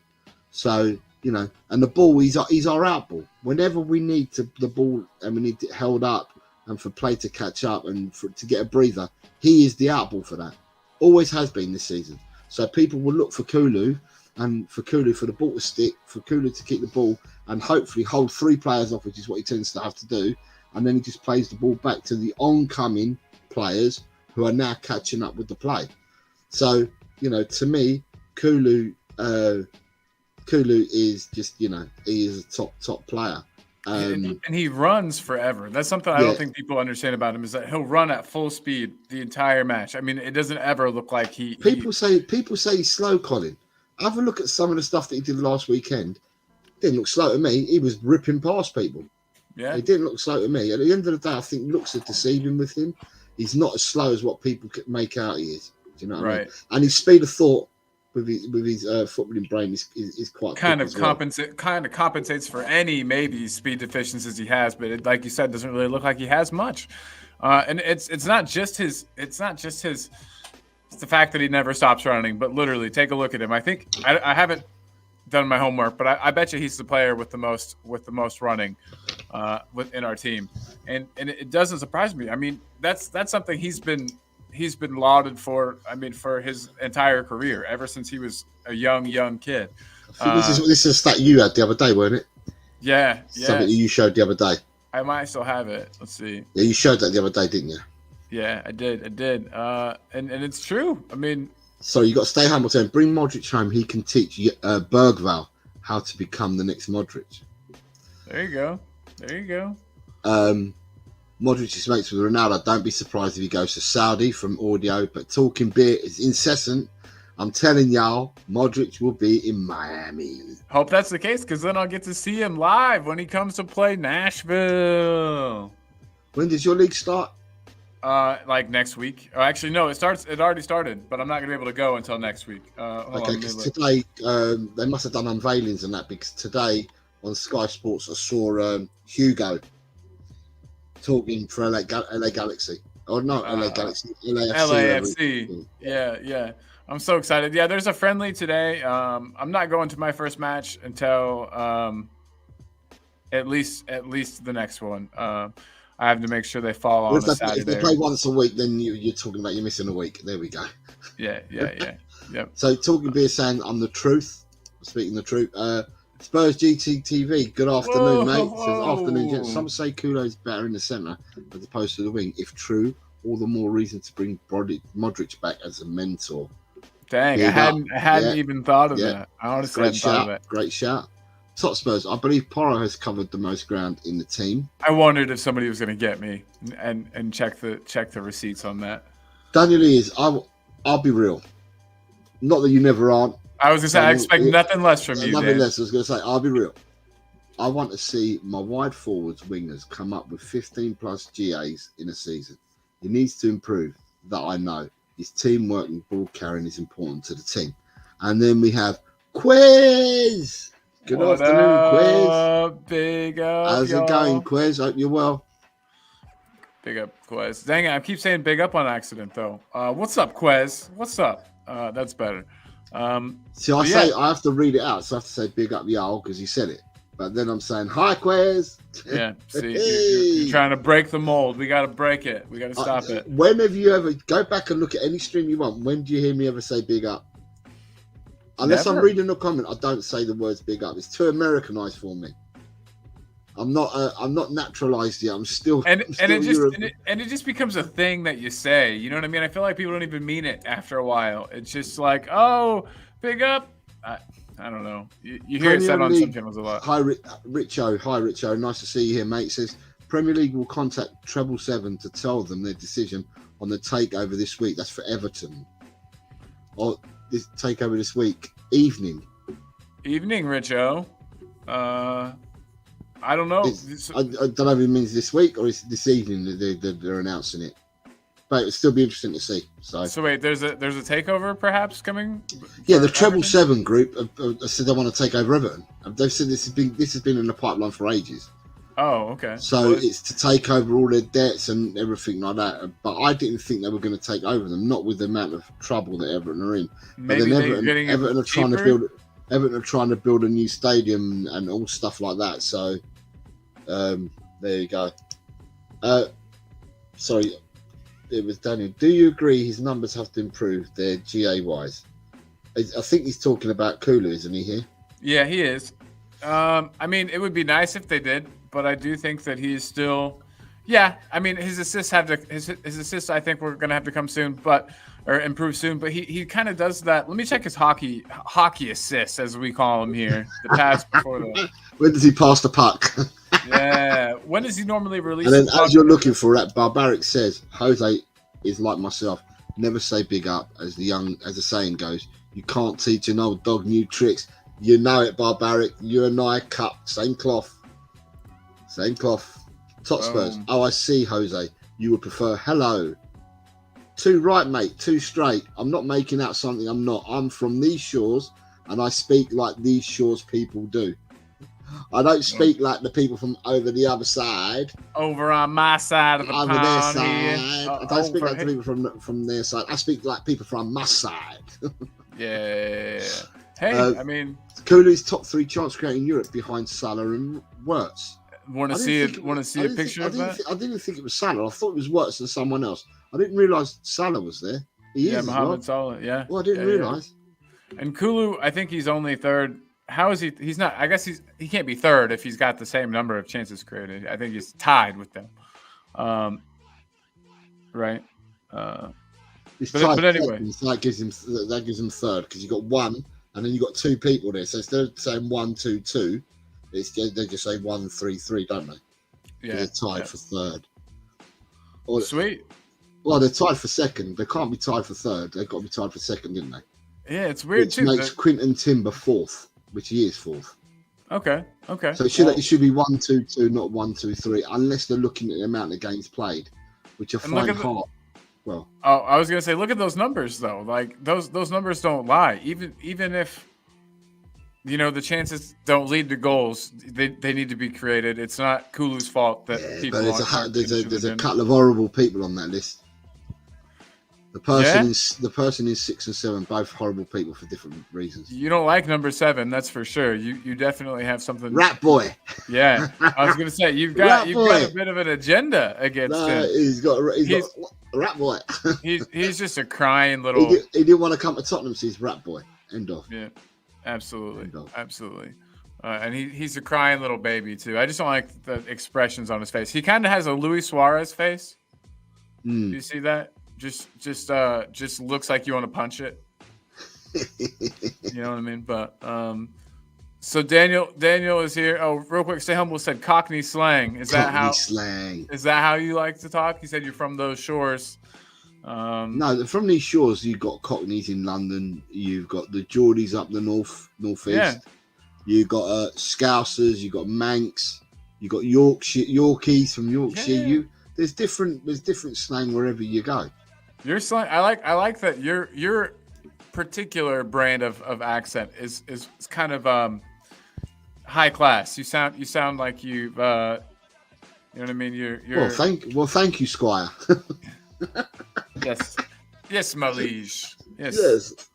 So you know, and the ball he's our out ball. Whenever we need the ball and we need it held up and for play to catch up and to get a breather, he is the out ball for that. Always has been this season. So people will look for Kulu. And for Kulu, for the ball to stick, for Kulu to keep the ball and hopefully hold 3 players off, which is what he tends to have to do. And then he just plays the ball back to the oncoming players who are now catching up with the play. So, you know, to me, Kulu is just, you know, he is a top player. And he runs forever. That's something I don't think people understand about him, is that he'll run at full speed the entire match. I mean, it doesn't ever look like People say he's slow, Colin. Have a look at some of the stuff that he did last weekend. Didn't look slow to me. He was ripping past people. Yeah, he didn't look slow to me. At the end of the day, I think looks are deceiving with him. He's not as slow as what people make out he is. Do you know what I mean? And his speed of thought with his footballing brain is quite kind of compensates for any maybe speed deficiencies he has. But it, like you said, doesn't really look like he has much. And it's not just his. It's the fact that he never stops running, but literally take a look at him. I think I haven't done my homework, but I bet you he's the player with the most running within our team, and it doesn't surprise me. I mean, that's something he's been lauded for. I mean, for his entire career, ever since he was a young kid. This is a stat you had the other day, weren't it? Yeah. Something you showed the other day. I might still have it. Let's see. Yeah, you showed that the other day, didn't you? Yeah, I did. And it's true. I mean, so you got to stay humble. Bring Modric home. He can teach Bergvall how to become the next Modric. There you go. Modric is mates with Ronaldo. Don't be surprised if he goes to Saudi from audio. But talking beer is incessant. I'm telling y'all, Modric will be in Miami. Hope that's the case, because then I'll get to see him live when he comes to play Nashville. When does your league start? Like next week. Oh, actually, no, it already started, but I'm not gonna be able to go until next week. Okay, because today they must have done unveilings and that, because today on Sky Sports I saw Hugo talking for LA Galaxy. Or not LA Galaxy, LAFC. Yeah. I'm so excited. Yeah, there's a friendly today. I'm not going to my first match until at least the next one. I have to make sure they fall on a Saturday. If they play once a week, then you're talking about you're missing a week. There we go. Yeah. Yep. So talking beer saying I'm the truth. Speaking the truth. Spurs GTTV. Good afternoon, mate. Says afternoon, gents. Some say Kulo's better in the centre as opposed to the wing. If true, all the more reason to bring Modric back as a mentor. Dang, I hadn't even thought of that. I honestly hadn't thought of it. Great shout. Top Spurs. I believe Porro has covered the most ground in the team. I wondered if somebody was going to get me and check the receipts on that. Daniel is. I'll be real. Not that you never aren't. I was going to say I expect nothing less from you. Nothing less. I was going to say I'll be real. I want to see my wide forwards wingers come up with 15 plus GAs in a season. He needs to improve. That I know. His teamwork and ball carrying is important to the team. And then we have Quez. Good afternoon, Quez. Big up, How's y'all. it going, Quez? Hope you're well. Big up, Quez. Dang it, I keep saying big up on accident, though. What's up, Quez? What's up? That's better. See, I have to read it out, so I have to say big up, y'all, because you said it. But then I'm saying, hi, Quez. Yeah, see, you're trying to break the mold. We got to break it. We got to stop it. When have you ever, go back and look at any stream you want, when do you hear me ever say big up? Unless Never. I'm reading a comment, I don't say the words big up. It's too Americanized for me. I'm not naturalized yet. I'm still it just becomes a thing that you say. You know what I mean? I feel like people don't even mean it after a while. It's just like, oh, big up. I don't know. You hear it said on some channels a lot. Hi, Richo. Hi, Richo. Nice to see you here, mate. It says Premier League will contact Treble 7 to tell them their decision on the takeover this week. That's for Everton. Or this takeover this week. Evening, Richo. I don't know. I don't know if it means this week or it's this evening that they're announcing it. But it'll still be interesting to see. So wait, there's a takeover perhaps coming? Yeah, the Treble 7 group said they want to take over Everton. They've said this has been in the pipeline for ages. Oh, okay. So it's to take over all their debts and everything like that. But I didn't think they were going to take over them, not with the amount of trouble that Everton are in. Maybe but then Everton are trying to build a new stadium and all stuff like that. So there you go. Sorry, it was Daniel. Do you agree his numbers have to improve? They're GA wise. I think he's talking about Kulu, isn't he here? Yeah, he is. I mean, it would be nice if they did, but I do think that he's still. Yeah, I mean, his assists have to. His assists, I think, we're gonna have to come soon, or improve soon. But he kind of does that. Let me check his hockey assists, as we call them here. The pass before the. When does he pass the puck? Yeah. When does he normally release? And then, as you're looking for that, Barbaric says Jose is like myself. Never say big up, as the saying goes. You can't teach an old dog new tricks. You know it, Barbaric. You and I cut same cloth. Same cloth. Top Spurs. Oh, I see, Jose. You would prefer hello. Too right, mate. Too straight. I'm not making out something I'm not. I'm from these shores, and I speak like these shores people do. I don't speak like the people from over the other side. Over on my side of the pond. Over their side. I don't speak like the people from their side. I speak like people from my side. Yeah. Hey, I mean, Kulu's top 3 chance creating Europe behind Salah and Wirtz. Want to see it? Want to see a picture of that? I didn't think it was Salah. I thought it was Wirtz and someone else. I didn't realise Salah was there. He is Mohamed Salah. Yeah. Well, I didn't realise. And Kulu, I think he's only third. How is he? He's not. I guess he can't be third if he's got the same number of chances created. I think he's tied with them. Right. But anyway, so that gives him third because you got 1, and then you got 2 people there. So instead of saying 1, 2, 2, they just say 1, 3, 3, don't they? Yeah. They're tied for third. Sweet. Well, they're tied for second. They can't be tied for third. They've got to be tied for second, didn't they? Yeah, it's weird too. Which makes Quinton Timber 4th, which he is 4th. Okay. So it should be 1, 2, 2, not 1, 2, 3, unless they're looking at the amount of games played, which I find hard. Well, I was gonna say, look at those numbers though. Like those numbers don't lie. Even if the chances don't lead to goals, they need to be created. It's not Kulu's fault that people. But there's a couple of horrible people on that list. The person in 6 and 7, both horrible people for different reasons. You don't like number 7, that's for sure. You definitely have something. Rat boy. Yeah, I was gonna say you've got a bit of an agenda against him. He's got rat boy. he's just a crying little. He didn't want to come to Tottenham, so he's rat boy. End of. Yeah, absolutely. And he's a crying little baby too. I just don't like the expressions on his face. He kind of has a Luis Suarez face. Do you see that? Just looks like you want to punch it. You know what I mean? But so Daniel is here. Oh, real quick, Stay Humble said Cockney slang. Is that how you like to talk? He said you're from those shores. No, from these shores, you've got Cockneys in London. You've got the Geordies up the northeast. Yeah. You've got Scousers. You've got Manx. You've got Yorkies from Yorkshire. Yeah. there's different slang wherever you go. Your slang, I like that your particular brand of accent is kind of high class. You sound like you've you know what I mean. You're Thank you, Squire. yes, my liege. Yes.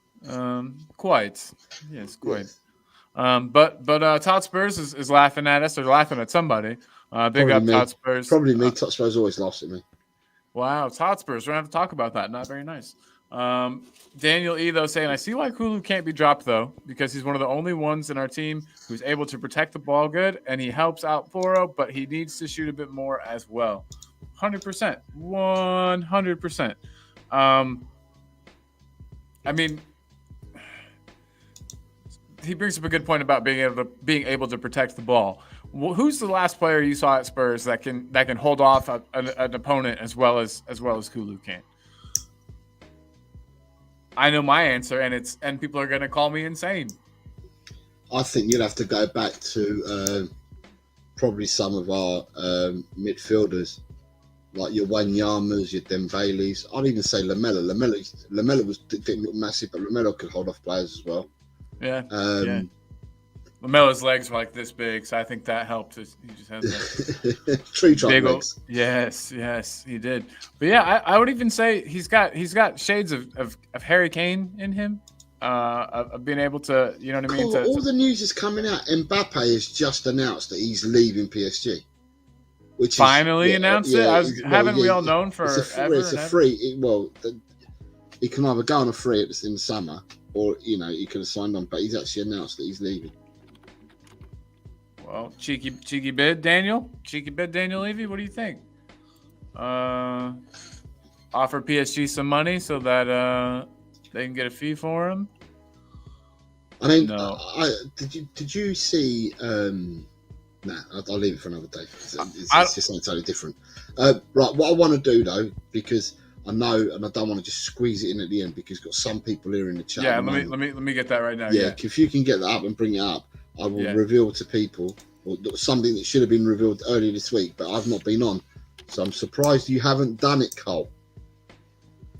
Quite. Yes, quite. Yes. But Todd Spurs is laughing at us or laughing at somebody. Big up Todd Spurs. Probably me. Todd Spurs always laughs at me. Wow, Todd Spurs. We're gonna have to talk about that. Not very nice. Daniel E though saying, I see why Kulu can't be dropped though, because he's one of the only ones in our team who's able to protect the ball good, and he helps out Foro, but he needs to shoot a bit more as well. 100%, 100%. I mean, he brings up a good point about being able to protect the ball. Well, who's the last player you saw at Spurs that can hold off an opponent as well as Kulu can? I know my answer, and people are going to call me insane. I think you'd have to go back to probably some of our midfielders, like your Wanyamas, your Dembélés. I'd even say Lamella. Lamella didn't look massive, but Lamella could hold off players as well. Yeah. Lamella's legs were like this big, so I think that helped. He just has that tree trunk legs. Yes, he did. But yeah, I would even say he's got shades of Harry Kane in him, of being able to, you know what I mean. All the news is coming out. Mbappe has just announced that he's leaving PSG. Which finally announced it. Haven't we all known for ever? It's a free. He can either go on a free in the summer, or he could have signed on. But he's actually announced that he's leaving. Well, cheeky bid, Daniel. Cheeky bid, Daniel Levy. What do you think? Offer PSG some money so that they can get a fee for him. I mean, no. Did you see? Nah, I'll leave it for another day. It's just something totally different. Right, what I want to do though, because I know, and I don't want to just squeeze it in at the end, because got some people here in the chat. Yeah, let me get that right now. Yeah, if you can get that up and bring it up, I will reveal to people something that should have been revealed earlier this week, but I've not been on, so I'm surprised you haven't done it, Cole.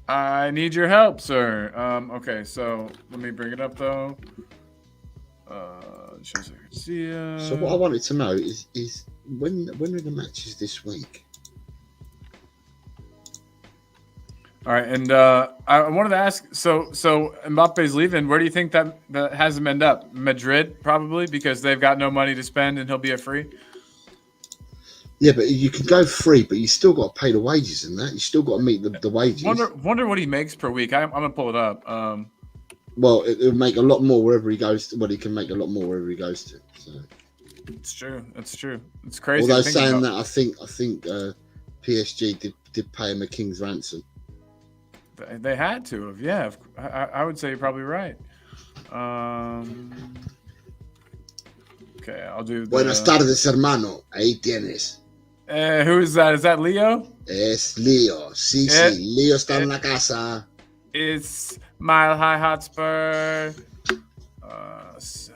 I need your help, sir. Okay, so let me bring it up though. So what I wanted to know is when are the matches this week? All right, and I wanted to ask. So Mbappe's leaving. Where do you think that has him end up? Madrid, probably, because they've got no money to spend, and he'll be a free. Yeah, but you can go free, but you still got to pay the wages and that. You still got to meet the wages. Wonder what he makes per week. I'm gonna pull it up. Well, it'll make a lot more wherever he goes to. Well, he can make a lot more wherever he goes to. So. It's true. It's crazy. Although saying that, I think PSG did pay him a king's ransom. They had to have. Yeah, I would say you're probably right. Okay, I'll do. Buenas tardes, hermano. Ahí tienes. Who is that? Is that Leo? Es Leo. Sí. Leo está en la casa. It's Mile High Hotspur. Save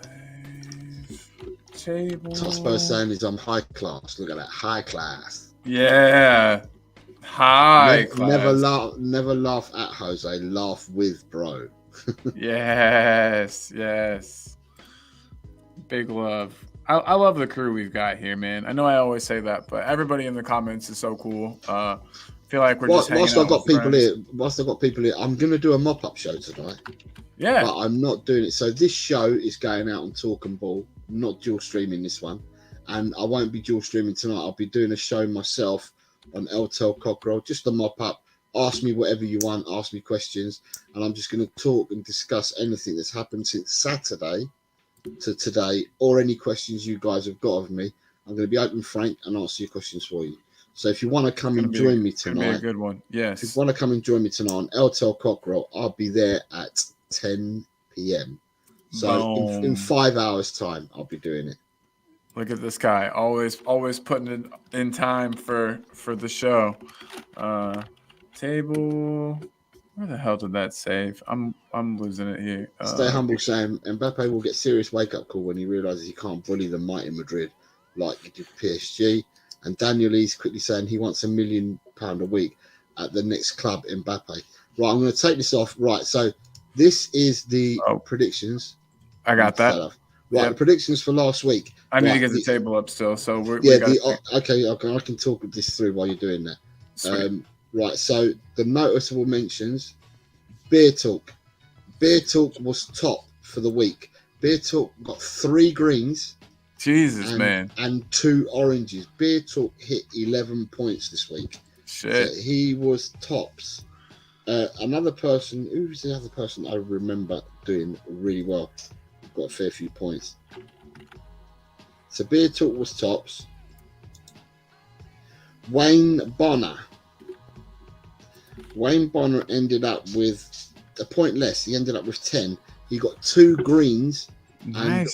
table. Hotspur saying he's on high class. Look at that, high class. Yeah, high class. Never laugh at Jose. Laugh with bro. Yes. Big love. I love the crew we've got here, man. I know I always say that, but everybody in the comments is so cool. Feel like we're just hanging out. Whilst I've got people here, I'm going to do a mop-up show tonight. Yeah. But I'm not doing it. So this show is going out on Talk and Ball. I'm not dual streaming this one. And I won't be dual streaming tonight. I'll be doing a show myself on LTEL Cockerel, just a mop-up. Ask me whatever you want. Ask me questions. And I'm just going to talk and discuss anything that's happened since Saturday to today, or any questions you guys have got of me. I'm going to be open, frank, and answer your questions for you. So if you want to come and join me tonight, be a good one. Yes. If you want to come and join me tonight on LTEL Cockerel, I'll be there at 10 p.m. So in 5 hours' time, I'll be doing it. Look at this guy, always putting it in time for the show. Table. Where the hell did that save? I'm losing it here. Stay humble, Sam. Mbappe will get serious wake-up call when he realises he can't bully the mighty Madrid like he did PSG. And Daniel Lee's quickly saying he wants £1 million a week at the next club, Mbappe. Right, I'm going to take this off. Right, so this is the predictions. I got that. Right, the predictions for last week. I need to get the table up still, so okay, I can talk this through while you're doing that. Right, so the noticeable mentions. Beer Talk. Beer Talk was top for the week. Beer Talk got 3 greens. Jesus, man. And 2 oranges. Beer Talk hit 11 points this week. Shit. So he was tops. Another person, who's the other person I remember doing really well? Got a fair few points. So Beer Talk was tops. Wayne Bonner ended up with a point less. He ended up with 10. He got 2 greens and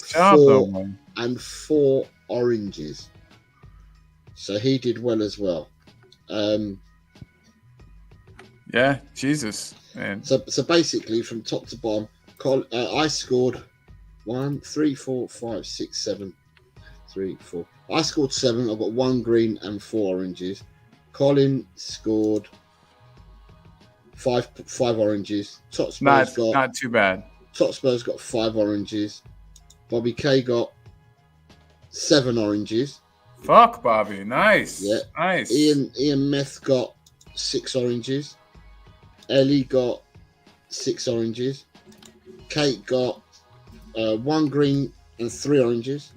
4 oranges. So he did well as well. Yeah, Jesus, man. So basically, from top to bottom, I scored 1, 3, 4, 5, 6, 7, 3, 4. I scored 7. I got 1 green and 4 oranges. Colin scored 5 oranges. Not too bad. Totspur's got 5 oranges. Bobby K got 7 oranges. Fuck Bobby, nice. Yeah, nice. Ian Meth got 6 oranges. Ellie got 6 oranges. Kate got 1 green and 3 oranges.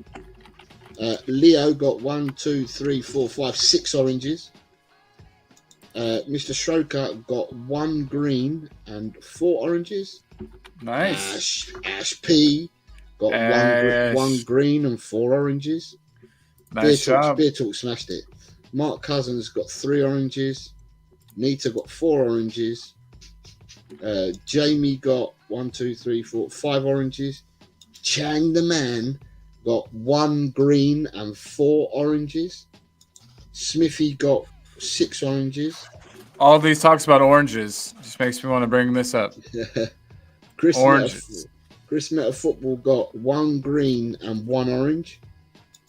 Leo got 1, 2, 3, 4, 5, 6 oranges. Mr. Schroker got 1 green and 4 oranges. Nice. Ash P got 1 green and 4 oranges. Nice job. Beer Talk smashed it. Mark Cousins got 3 oranges. Nita got 4 oranges. Jamie got 1, 2, 3, 4, 5 oranges. Chang the man got 1 green and 4 oranges. Smithy got 6 oranges. All these talks about oranges just makes me want to bring this up. Chris Meta Football got 1 green and 1 orange.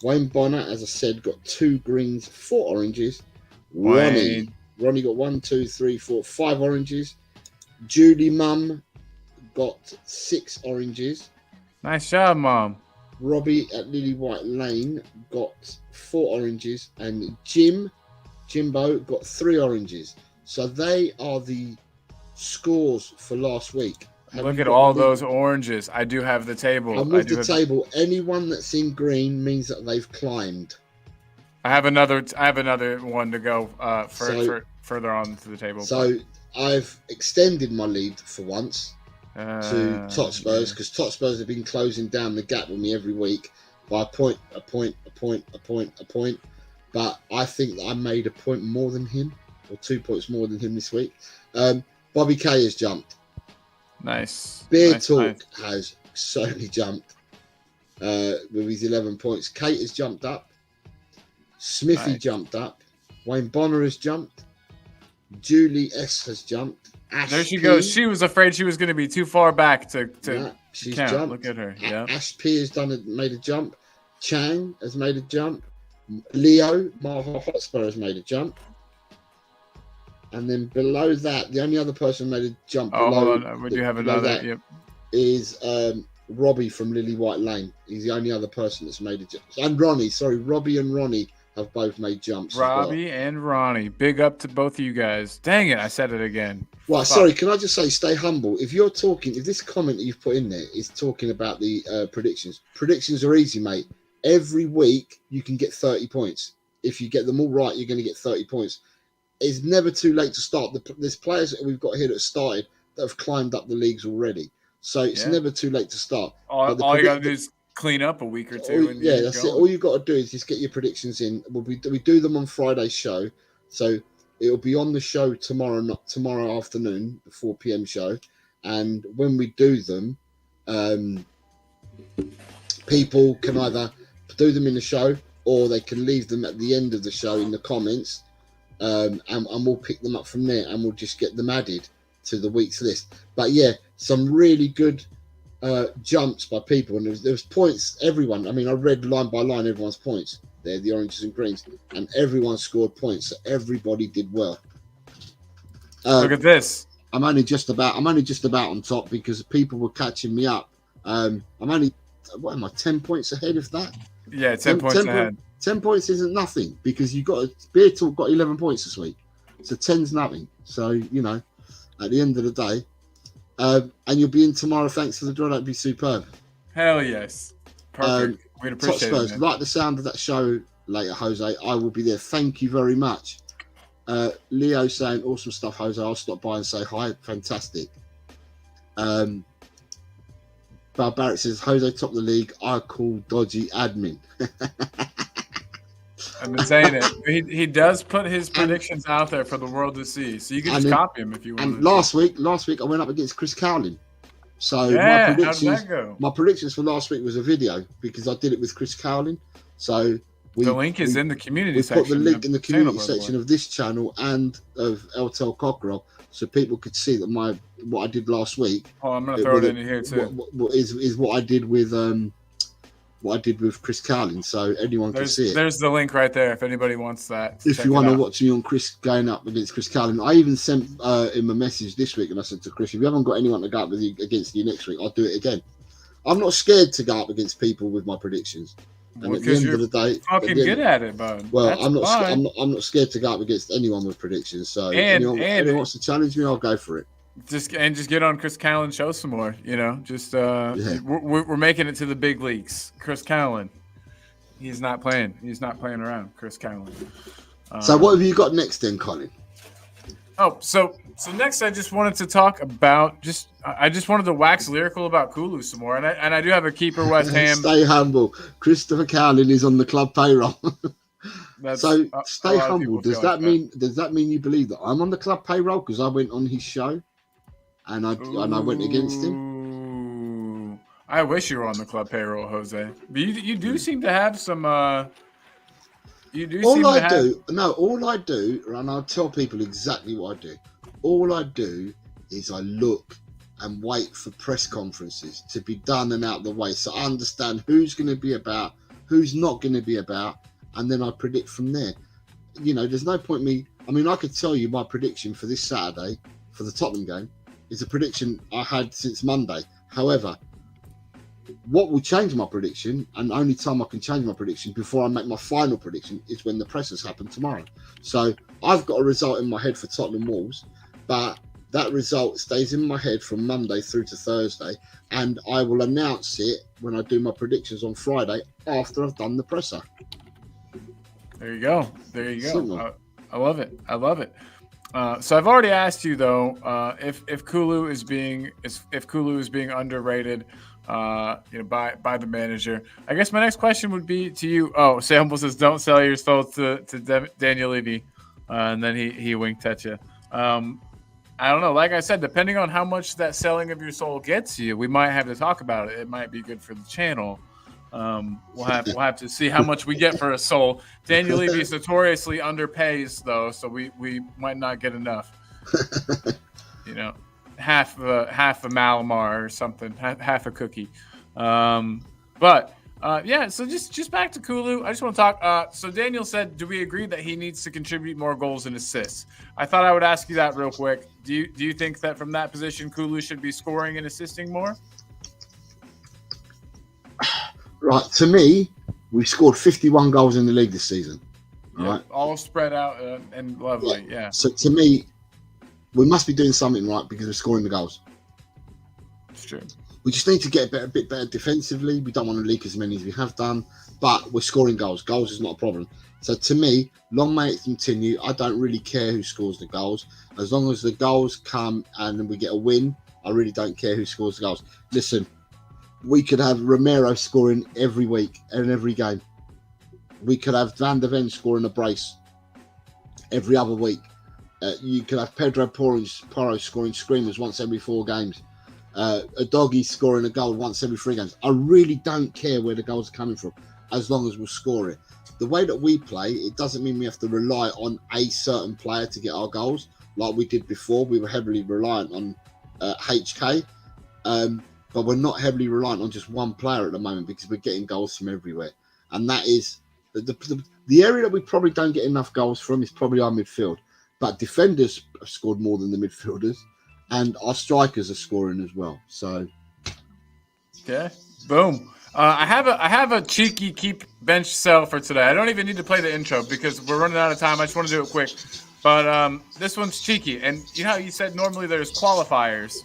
Wayne Bonner, as I said, got 2 greens, 4 oranges. Ronnie got 1, 2, 3, 4, 5 oranges. Julie Mum got 6 oranges. Nice job, Mom. Robbie at Lily White Lane got 4 oranges. And Jimbo got 3 oranges. So they are the scores for last week. Look at all those oranges. I do have the table. I'm with the table. Anyone that's in green means that they've climbed. I have another one to go further on to the table. So I've extended my lead for once to Totspurs because Totspurs have been closing down the gap with me every week by a point. But I think that I made a point more than him, or 2 points more than him this week. Bobby K has jumped. Nice. Beer Talk has certainly jumped with his 11 points. Kate has jumped up. Smithy jumped up. Wayne Bonner has jumped. Julie S has jumped. There she goes. She was afraid she was going to be too far back to she's count. Jumped. Look at her. Yeah. Ash P has made a jump. Chang has made a jump. Leo Marvel Hotspur has made a jump. And then below that, the only other person who made a jump hold on. We do have another. Yep. Is Robbie from Lily White Lane. He's the only other person that's made a jump. And Ronnie, Robbie and Ronnie have both made jumps. Robbie and Ronnie. Big up to both of you guys. Dang it, I said it again. Well, sorry, can I just say, stay humble. If this comment that you've put in there is talking about the predictions are easy, mate. Every week you can get 30 points. If you get them all right, you're going to get 30 points. It's never too late to start. There's players that we've got here that started that have climbed up the leagues already. So it's never too late to start. All you got to do is clean up a week or two. That's it. All you've got to do is just get your predictions in. We do them on Friday's show. So it'll be on the show tomorrow afternoon, the 4 p.m. show. And when we do them, people can either do them in the show or they can leave them at the end of the show in the comments. And we'll pick them up from there and we'll just get them added to the week's list. But yeah, some really good jumps by people, and there was points. Everyone, I mean, I read line by line everyone's points. They're the oranges and greens, and everyone scored points. So everybody did well. Look at this. I'm only just about on top because people were catching me up. I'm only, what am I, 10 points ahead of that? Yeah, 10 points ahead. 10 points isn't nothing because you got Beer Talk got 11 points this week, so 10's nothing. So at the end of the day, and you'll be in tomorrow. Thanks for the draw. That'd be superb. Hell yes, perfect. We'd appreciate Top Spurs, it. like the sound of that show later, Jose. I will be there. Thank you very much. Leo saying awesome stuff, Jose. I'll stop by and say hi. Fantastic. Barrett says Jose top the league. I call dodgy admin. I've been saying it. He does put his predictions out there for the world to see, so you can just copy him if you want. And last week I went up against Chris Cowling. So yeah, how did that go? My predictions for last week was a video because I did it with Chris Cowling. So the link is in the community section. We put the link in the community section of this channel and of LTL Cockerel, so people could see that what I did last week. Oh, I'm gonna throw it in here too. Is what I did with Chris Cowling, so anyone can see it. There's the link right there if anybody wants that. If you want to watch me on Chris going up against Chris Cowling, I even sent him a message this week and I said to Chris, if you haven't got anyone to go up against you next week, I'll do it again. I'm not scared to go up against people with my predictions. And at the end of the day, fucking good at it, bud. Well, I'm not scared to go up against anyone with predictions. So anyone wants to challenge me, I'll go for it. Just get on Chris Cowling show some more. We're making it to the big leagues. Chris Cowling, he's not playing around. Chris Cowling. So what have you got next then, Colin? Oh, so next I just wanted to talk about I just wanted to wax lyrical about Kulu some more, and I do have a keeper West Ham. Stay humble. Christopher Cowling is on the club payroll. So stay humble. Does that mean you believe that I'm on the club payroll because I went on his show, and I went against him? I wish you were on the club payroll, Jose. But you do seem to have some. All I do, and I'll tell people exactly what I do. All I do is I look and wait for press conferences to be done and out the way, so I understand who's going to be about, who's not going to be about, and then I predict from there. There's no point I could tell you my prediction for this Saturday for the Tottenham game is a prediction I had since Monday. However, what will change my prediction, and the only time I can change my prediction before I make my final prediction, is when the presses happen tomorrow. So I've got a result in my head for Tottenham Wolves, but that result stays in my head from Monday through to Thursday, and I will announce it when I do my predictions on Friday after I've done the presser. There you go. I love it. So I've already asked you though, if Kulu is being underrated, by the manager. I guess my next question would be to you. Oh, Sample says, "Don't sell your soul to Daniel Levy," and then he winked at you. I don't know. Like I said, depending on how much that selling of your soul gets you, we might have to talk about it. It might be good for the channel. We'll have to see how much we get for a soul. Daniel Levy notoriously underpays though, so we might not get enough. Half a Malamar or something, half a cookie. So just back to Kulu. I just want to talk. So Daniel said, do we agree that he needs to contribute more goals and assists? I thought I would ask you that real quick. Do you think that from that position, Kulu should be scoring and assisting more? Right. To me, we've scored 51 goals in the league this season. Right. All spread out and lovely. Yeah. So to me, we must be doing something right because we're scoring the goals. It's true. We just need to get a bit better defensively. We don't want to leak as many as we have done, but we're scoring goals. Goals is not a problem. So to me, long may it continue. I don't really care who scores the goals. As long as the goals come and we get a win, I really don't care who scores the goals. Listen, we could have Romero scoring every week and every game. We could have Van der Ven scoring a brace every other week. You could have Pedro Porro scoring screamers once every 4 games. A doggy scoring a goal once every 3 games. I really don't care where the goals are coming from, as long as we'll score it. The way that we play, it doesn't mean we have to rely on a certain player to get our goals, like we did before. We were heavily reliant on HK, but we're not heavily reliant on just one player at the moment because we're getting goals from everywhere. And that is The area that we probably don't get enough goals from is probably our midfield. But defenders have scored more than the midfielders, and our strikers are scoring as well. So, okay, boom. I have a cheeky keep bench sell for today. I don't even need to play the intro because we're running out of time. I just want to do it quick. But this one's cheeky, and you know how you said normally there's qualifiers.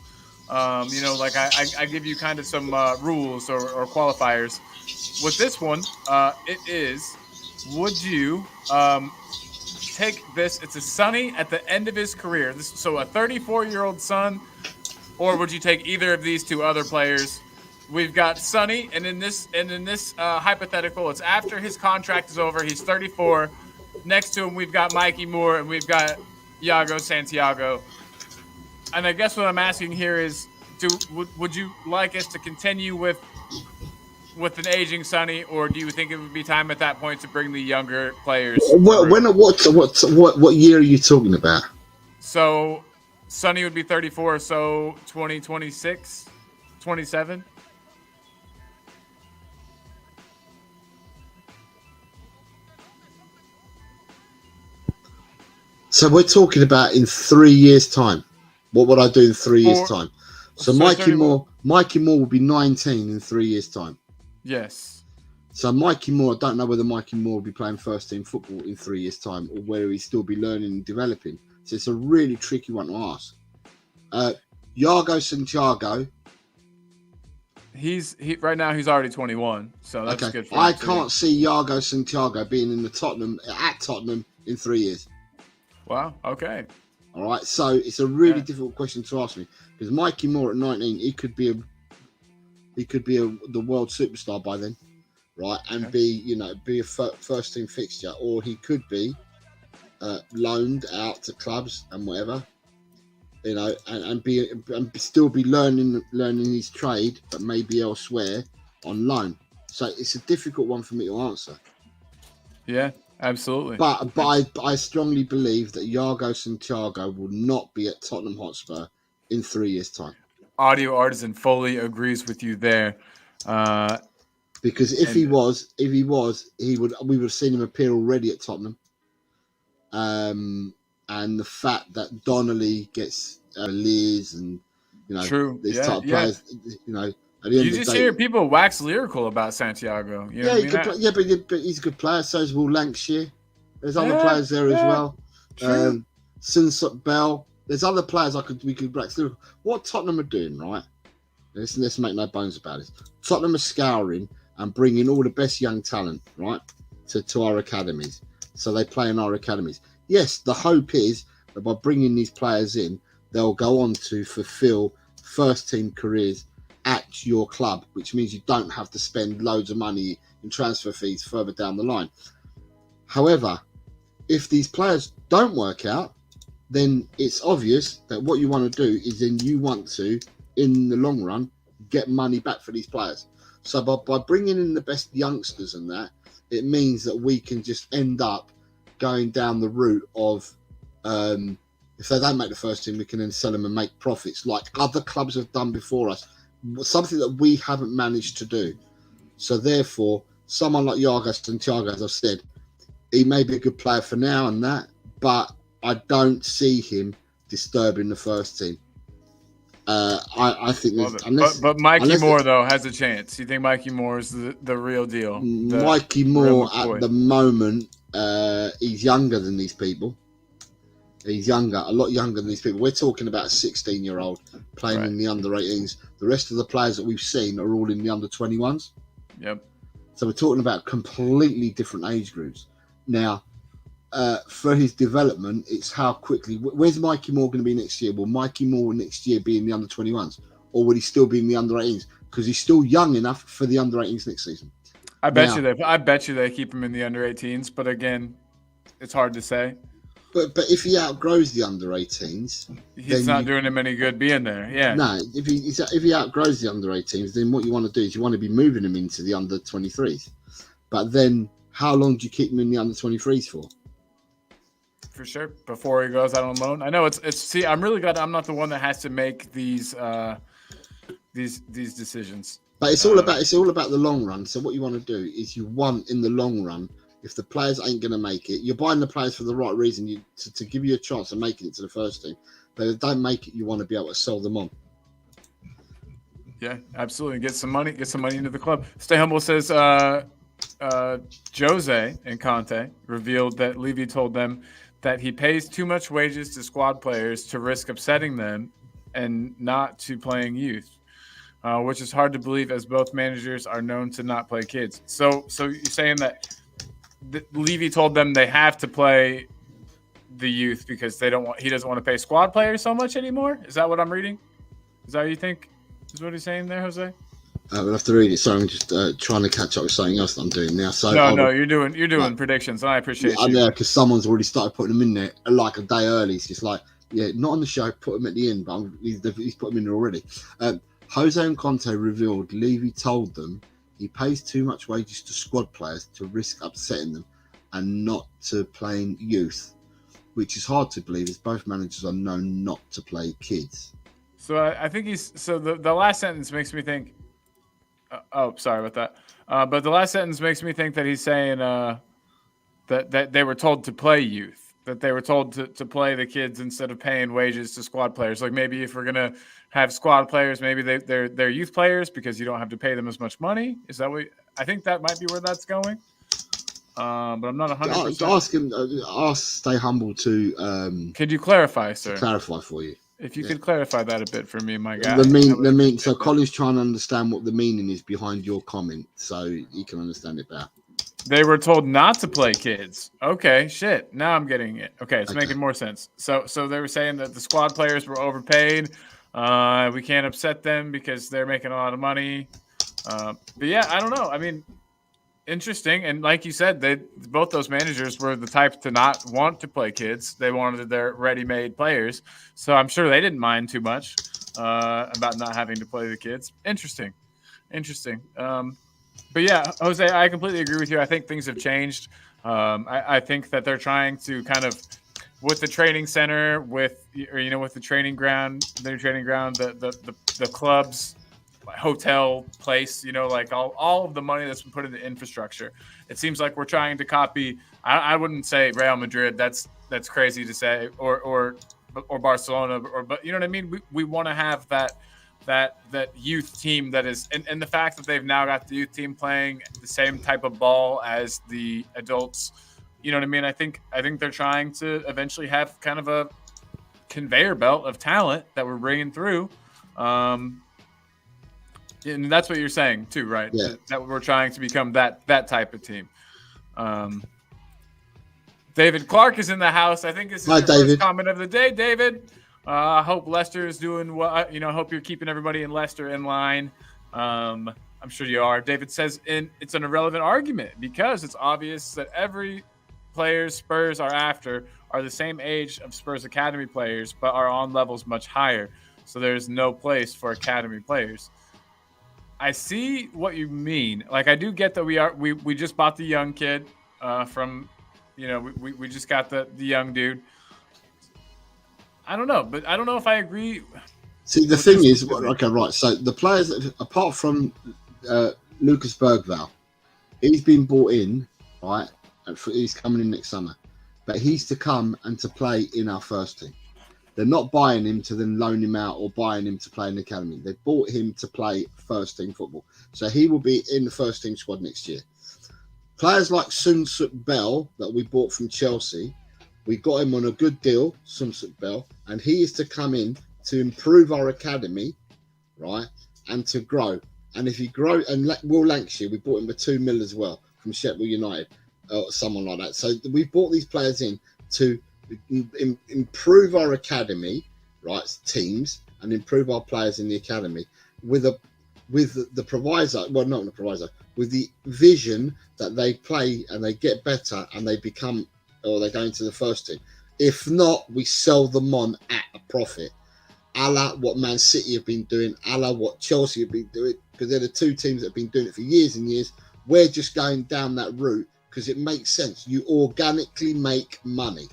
Like I give you kind of some rules or qualifiers. With this one, it is: would you take this? It's a Sonny at the end of his career. So a 34-year-old son, or would you take either of these two other players? We've got Sonny, and in this hypothetical, it's after his contract is over. He's 34. Next to him, we've got Mikey Moore, and we've got Iago Santiago. And I guess what I'm asking here is, would you like us to continue with an aging Sonny, or do you think it would be time at that point to bring the younger players? What year are you talking about? So Sonny would be 34, so 2026, 27. So we're talking about in 3 years' time. What would I do in 3 years' time? So Mikey Moore will be 19 in 3 years' time. Yes. So Mikey Moore, I don't know whether Mikey Moore will be playing first team football in 3 years' time, or whether he'll still be learning and developing. So it's a really tricky one to ask. Iago Santiago. Right now he's already 21, so that's okay. Good for him. I can't see Iago Santiago being at Tottenham in 3 years. Wow. Okay. All right. So it's a really difficult question to ask me, because Mikey Moore at 19, he could be the world superstar by then, right? And be a first team fixture, or he could be loaned out to clubs and whatever, and still be learning his trade, but maybe elsewhere on loan. So it's a difficult one for me to answer. Yeah. Absolutely. But I strongly believe that Iago Santiago will not be at Tottenham Hotspur in 3 years' time. Audio Artisan fully agrees with you there. Because if he was, we would have seen him appear already at Tottenham. And the fact that Donnelly gets Liz and these type of players, You just hear people wax lyrical about Santiago. But he's a good player. So is Will Lancashire. There's other players there as well. Sinsot Bell. There's other players we could wax lyrical. What Tottenham are doing, right? Let's make no bones about it. Tottenham are scouring and bringing all the best young talent, right, to our academies. So they play in our academies. Yes, the hope is that by bringing these players in, they'll go on to fulfill first team careers at your club, which means you don't have to spend loads of money in transfer fees further down the line. However, if these players don't work out, then it's obvious that what you want to do is then you want to, in the long run, get money back for these players. So by bringing in the best youngsters and that, it means that we can just end up going down the route of, if they don't make the first team, we can then sell them and make profits like other clubs have done before us. Something that we haven't managed to do. So therefore, someone like Iago Santiago, as I've said, he may be a good player for now and that, but I don't see him disturbing the first team. I think but Mikey Moore though has a chance. You think Mikey Moore is the real deal? Mikey Moore at the moment, he's younger than these people. He's a lot younger than these people. We're talking about a 16-year-old playing in the under-18s. The rest of the players that we've seen are all in the under-21s. Yep. So we're talking about completely different age groups. Now, for his development, it's how quickly... Where's Mikey Moore going to be next year? Will Mikey Moore next year be in the under-21s? Or will he still be in the under-18s? Because he's still young enough for the under-18s next season. I bet you they keep him in the under-18s. But again, it's hard to say. But if he outgrows the under-18s... He's not doing him any good being there, yeah. No, if he outgrows the under-18s, then what you want to do is you want to be moving him into the under-23s. But then, how long do you keep him in the under-23s for? For sure, before he goes out on loan. I know it's. See, I'm really glad I'm not the one that has to make these decisions. But it's all about the long run. So what you want to do is you want in the long run if the players ain't going to make it, you're buying the players for the right reason, to give you a chance of making it to the first team. But if they don't make it, you want to be able to sell them on. Yeah, absolutely. Get some money into the club. Stay Humble says Jose and Conte revealed that Levy told them that he pays too much wages to squad players to risk upsetting them and not to playing youth, which is hard to believe as both managers are known to not play kids. So you're saying that Levy told them they have to play the youth because he doesn't want to pay squad players so much anymore? Is that what I'm reading? Is that what you think is what he's saying there, Jose? We'll have to read it. Sorry, I'm just trying to catch up with something else that I'm doing now. So no, you're doing predictions, and I appreciate you. Yeah, because someone's already started putting them in there like a day early. It's just like, yeah, not on the show, put them at the end, but he's put them in there already. Jose and Conte revealed Levy told them he pays too much wages to squad players to risk upsetting them and not to playing youth, which is hard to believe as both managers are known not to play kids. So I think the last sentence makes me think. Sorry about that. But the last sentence makes me think that he's saying that they were told to play youth, that they were told to play the kids instead of paying wages to squad players. Like maybe if we're gonna have squad players, maybe they're youth players because you don't have to pay them as much money. Is that what I think that might be where that's going? But I'm not 100%. Ask Stay Humble to. Could you clarify, sir? To clarify for you. If you could clarify that a bit for me, my guy. So Colin's trying to understand what the meaning is behind your comment, so he can understand it better. They were told not to play kids. Okay, shit. Now I'm getting it. Okay, it's making more sense. So they were saying that the squad players were overpaid. We can't upset them because they're making a lot of money. But yeah, I don't know. I mean, interesting. And like you said, both those managers were the type to not want to play kids. They wanted their ready-made players. So I'm sure they didn't mind too much about not having to play the kids. Interesting. But yeah, Jose, I completely agree with you. I think things have changed. I think that they're trying to kind of, with the training center, with the training ground, the clubs, hotel place, like all of the money that's been put into infrastructure. It seems like we're trying to copy. I wouldn't say Real Madrid. That's crazy to say, or Barcelona, but you know what I mean. We want to have that youth team that is, and the fact that they've now got the youth team playing the same type of ball as the adults. You know what I mean? I think they're trying to eventually have kind of a conveyor belt of talent that we're bringing through. And that's what you're saying too, right? Yeah. That we're trying to become that type of team. David Clark is in the house. I think this is your first comment of the day, David. I hope Leicester is doing well. I hope you're keeping everybody in Leicester in line. I'm sure you are. David says it's an irrelevant argument because it's obvious that every player Spurs are after are the same age of Spurs academy players, but are on levels much higher. So there's no place for academy players. I see what you mean. Like, I do get that we just bought the young kid from, we just got the young dude. I don't know, but I don't know if I agree. See, the thing is, okay, right. So the players, apart from Lucas Bergvall, he's been bought in, right? He's coming in next summer, but he's to come and to play in our first team. They're not buying him to then loan him out or buying him to play in the academy. They bought him to play first team football. So he will be in the first team squad next year. Players like Sun Suk Bell that we bought from Chelsea, we got him on a good deal, Sun Suk Bell, and he is to come in to improve our academy, right, and to grow. And if he grow, and Will Lancashire, we bought him for $2 million as well from Sheffield United, or someone like that. So we bought these players in to improve our academy, right, teams, and improve our players in the academy with the proviso, well, not the proviso, with the vision that they play and they get better and they become, or they go into the first team. If not, we sell them on at a profit, a la what Man City have been doing, a la what Chelsea have been doing, because they're the two teams that have been doing it for years and years. We're just going down that route because it makes sense. You organically make money.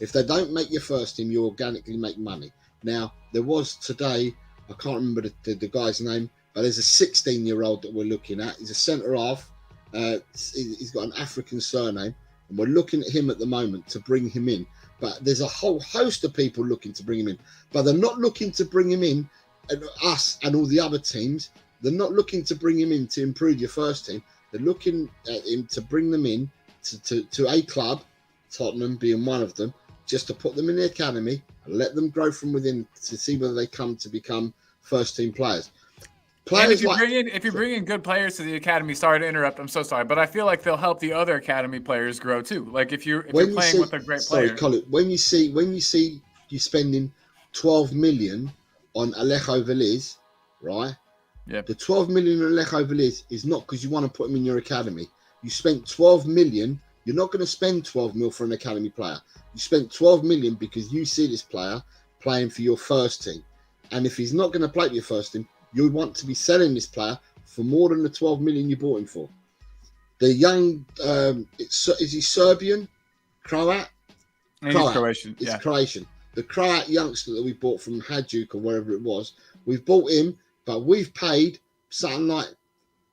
If they don't make your first team, you organically make money. Now, there was today, I can't remember the guy's name, but there's a 16-year-old that we're looking at. He's a centre-half. He's got an African surname, and we're looking at him at the moment to bring him in. But there's a whole host of people looking to bring him in, but they're not looking to bring him in. And us and all the other teams, they're not looking to bring him in to improve your first team. They're looking at him to bring them in to a club, Tottenham being one of them, just to put them in the academy and let them grow from within to see whether they come to become first team players. And if you bring in good players to the academy, sorry to interrupt, I'm so sorry, but I feel like they'll help the other academy players grow too. Like if you're playing with a great player. Sorry, Colin, when you see you spending 12 million on Alejo Veliz, right? Yeah. The 12 million on Alejo Veliz is not because you want to put him in your academy. You spent 12 million. You're not going to spend 12 mil for an academy player. You spent 12 million because you see this player playing for your first team. And if he's not going to play for your first team, you want to be selling this player for more than the 12 million you bought him for. The young, is he Serbian? Croat? He's Croatian. It's Croatian. The Croat youngster that we bought from Hajduk or wherever it was, we've bought him, but we've paid something like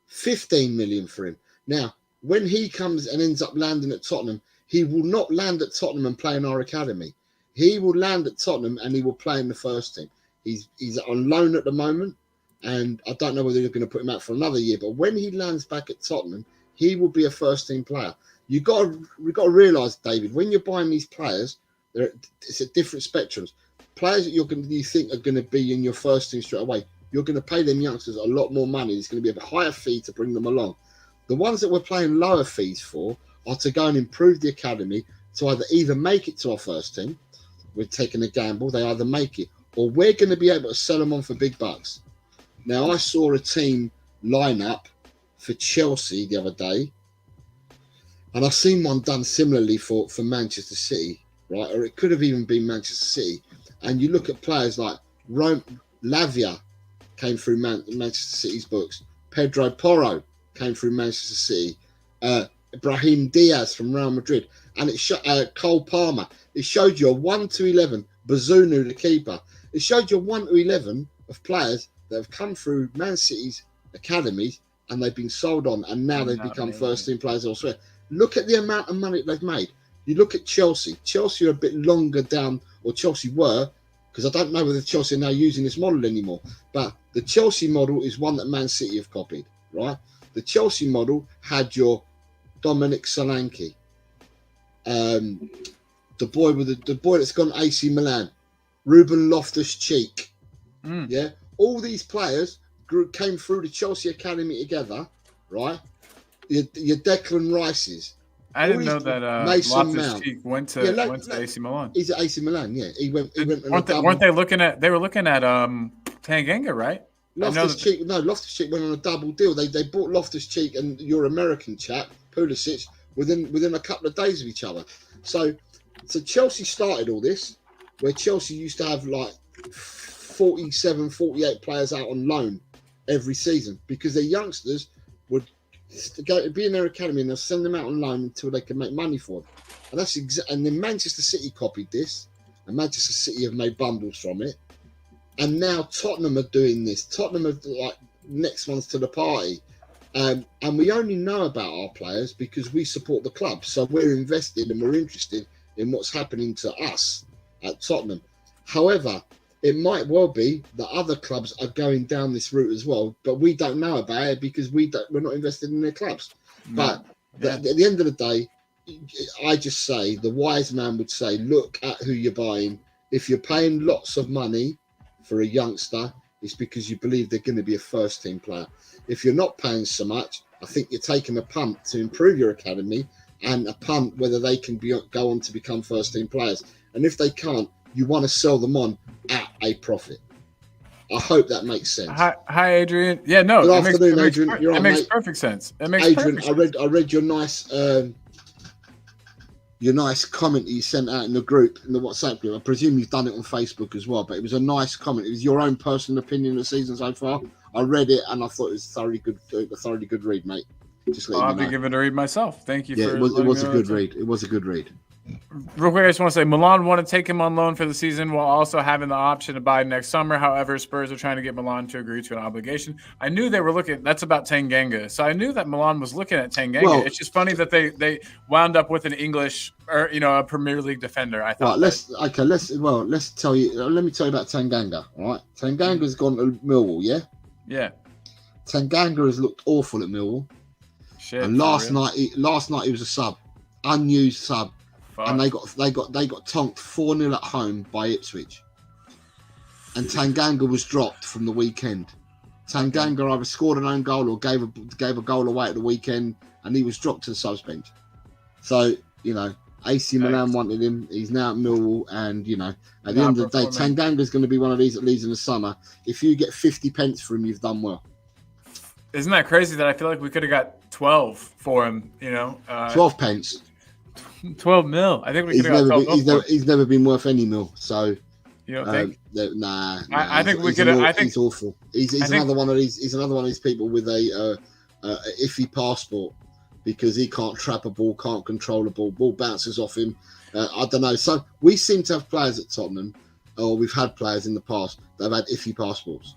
15 million for him. Now, when he comes and ends up landing at Tottenham, he will not land at Tottenham and play in our academy. He will land at Tottenham and he will play in the first team. He's on loan at the moment, and I don't know whether they're going to put him out for another year. But when he lands back at Tottenham, he will be a first team player. We've got to realise, David, when you're buying these players, it's at different spectrums. Players that you think are going to be in your first team straight away, you're going to pay them youngsters a lot more money. It's going to be a higher fee to bring them along. The ones that we're paying lower fees for are to go and improve the academy to either make it to our first team. We're taking a gamble. They either make it, or we're going to be able to sell them on for big bucks. Now, I saw a team line up for Chelsea the other day, and I've seen one done similarly for Manchester City, right? Or it could have even been Manchester City. And you look at players like Lavia came through Manchester City's books. Pedro Porro came through Manchester City. Brahim Diaz from Real Madrid. And it Cole Palmer. It showed you a 1 to 11. Bazunu, the keeper. It showed you a 1 to 11 of players that have come through Man City's academies and they've been sold on, and now they've become first-team players elsewhere. Look at the amount of money they've made. You look at Chelsea. Chelsea are a bit longer down, or Chelsea were, because I don't know whether Chelsea are now using this model anymore. But the Chelsea model is one that Man City have copied, right? The Chelsea model had your Dominic Solanke, the boy that's gone AC Milan, Ruben Loftus-Cheek. Yeah, all these players came through the Chelsea academy together, right? Your Declan Rices. I didn't know that Loftus-Cheek went to AC Milan. He's at AC Milan, yeah. He went. Weren't they looking at? They were looking at Tanganga, right? Loftus-Cheek went on a double deal. They bought Loftus-Cheek and your American chap Pulisic within a couple of days of each other. So Chelsea started all this, where Chelsea used to have like 47, 48 players out on loan every season because their youngsters would be in their academy and they'll send them out on loan until they can make money for them. And and then Manchester City copied this, and Manchester City have made bundles from it. And now Tottenham are doing this. Tottenham are like next ones to the party. And we only know about our players because we support the club. So we're invested and we're interested in what's happening to us at Tottenham. However, it might well be that other clubs are going down this route as well, but we don't know about it because we're not invested in their clubs. But at the end of the day, I just say, the wise man would say, look at who you're buying. If you're paying lots of money for a youngster, it's because you believe they're going to be a first team player. If you're not paying so much, I think you're taking a punt to improve your academy and a punt whether they can go on to become first team players. And if they can't, you want to sell them on at a profit. I hope that makes sense. Hi, Adrian. Yeah, no. Good afternoon, Adrian. It makes perfect sense. Adrian, I read your nice comment that you sent out in the group, in the WhatsApp group. I presume you've done it on Facebook as well, but it was a nice comment. It was your own personal opinion of the season so far. I read it and I thought it was a thoroughly good read, mate. I'll be giving it a read myself. Thank you. Yeah, it was a good read. It was a good read. Real quick, I just want to say Milan want to take him on loan for the season while also having the option to buy next summer. However, Spurs are trying to get Milan to agree to an obligation. I knew they were looking. That's about Tanganga. So I knew that Milan was looking at Tanganga. Well, it's just funny that they wound up with an English or a Premier League defender. I thought. Right, let's tell you. Let me tell you about Tanganga. All right, Tanganga's gone to Millwall. Yeah. Yeah. Tanganga has looked awful at Millwall. Shit. And last night he was a sub, unused sub. Fuck. And they got tonked 4-0 at home by Ipswich. And Tanganga was dropped from the weekend. Tanganga either scored an own goal or gave a goal away at the weekend, and he was dropped to the subs bench. So, AC Milan wanted him. He's now at Millwall, and at the end of the day, Tanganga's going to be one of these that leaves in the summer. If you get 50 pence for him, you've done well. Isn't that crazy that I feel like we could have got 12 for him? 12 pence. 12 mil. I think we could have got 12 he's never been worth any mil. So you don't think? Nah. I think we could. I think he's awful. He's another one of these. He's another one of these people with a iffy passport because he can't trap a ball, can't control a ball. Ball bounces off him. I don't know. So we seem to have players at Tottenham, or we've had players in the past that have had iffy passports.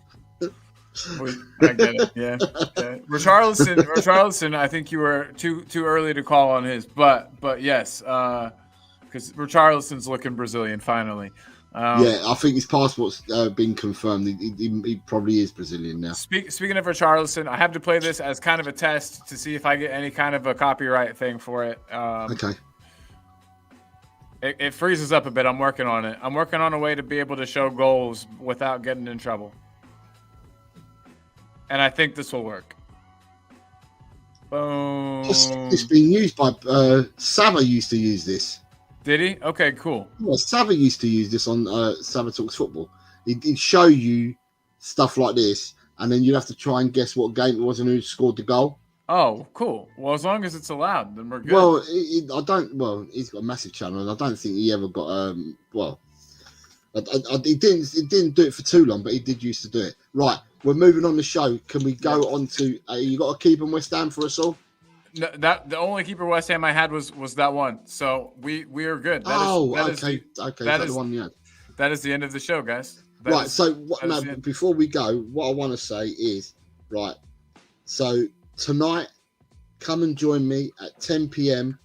I get it. Yeah. Okay. Richarlison, I think you were too early to call on his, but yes, because Richarlison's looking Brazilian finally. I think his passport's been confirmed. He probably is Brazilian now. Speaking of Richarlison, I have to play this as kind of a test to see if I get any kind of a copyright thing for it. Okay. It freezes up a bit. I'm working on it. I'm working on a way to be able to show goals without getting in trouble. And I think this will work. Boom. It's been used by Sava used to use this. Did he? Okay, cool. Well, Sava used to use this on Sava Talks Football. He'd show you stuff like this, and then you'd have to try and guess what game it was and who scored the goal. Oh, cool. Well, as long as it's allowed, then we're good. Well, he's got a massive channel, and I don't think he ever got he didn't do it for too long, but he did used to do it. Right, we're moving on the show. Can we go on to? You got a keeper in West Ham for us all? No, that the only keeper West Ham I had was that one. So we are good. Okay. That is the one you had. That is the end of the show, guys. Before we go, what I want to say is right. So tonight, come and join me at 10 p.m.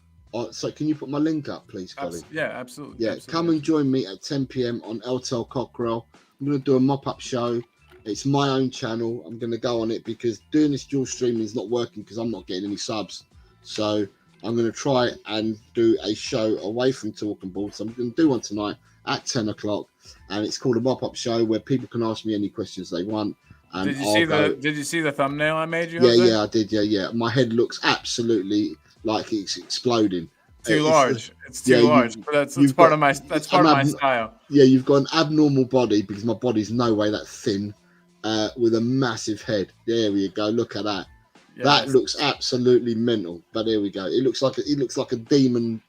So can you put my link up, please, Colin? Yeah, absolutely. Yeah, absolutely. Come and join me at 10 p.m. on LTEL Cockerel. I'm going to do a mop-up show. It's my own channel. I'm going to go on it because doing this dual streaming is not working because I'm not getting any subs. So I'm going to try and do a show away from Talking Ball. So I'm going to do one tonight at 10 o'clock. And it's called a mop-up show where people can ask me any questions they want. And Did you see the thumbnail I made you? Yeah, I did. Yeah. My head looks absolutely like it's exploding. Too large. It's too large. But that's part of my style. Yeah, you've got an abnormal body because my body's no way that thin. With a massive head. There we go. Look at that. Yes. That looks absolutely mental. But there we go. It looks like a demon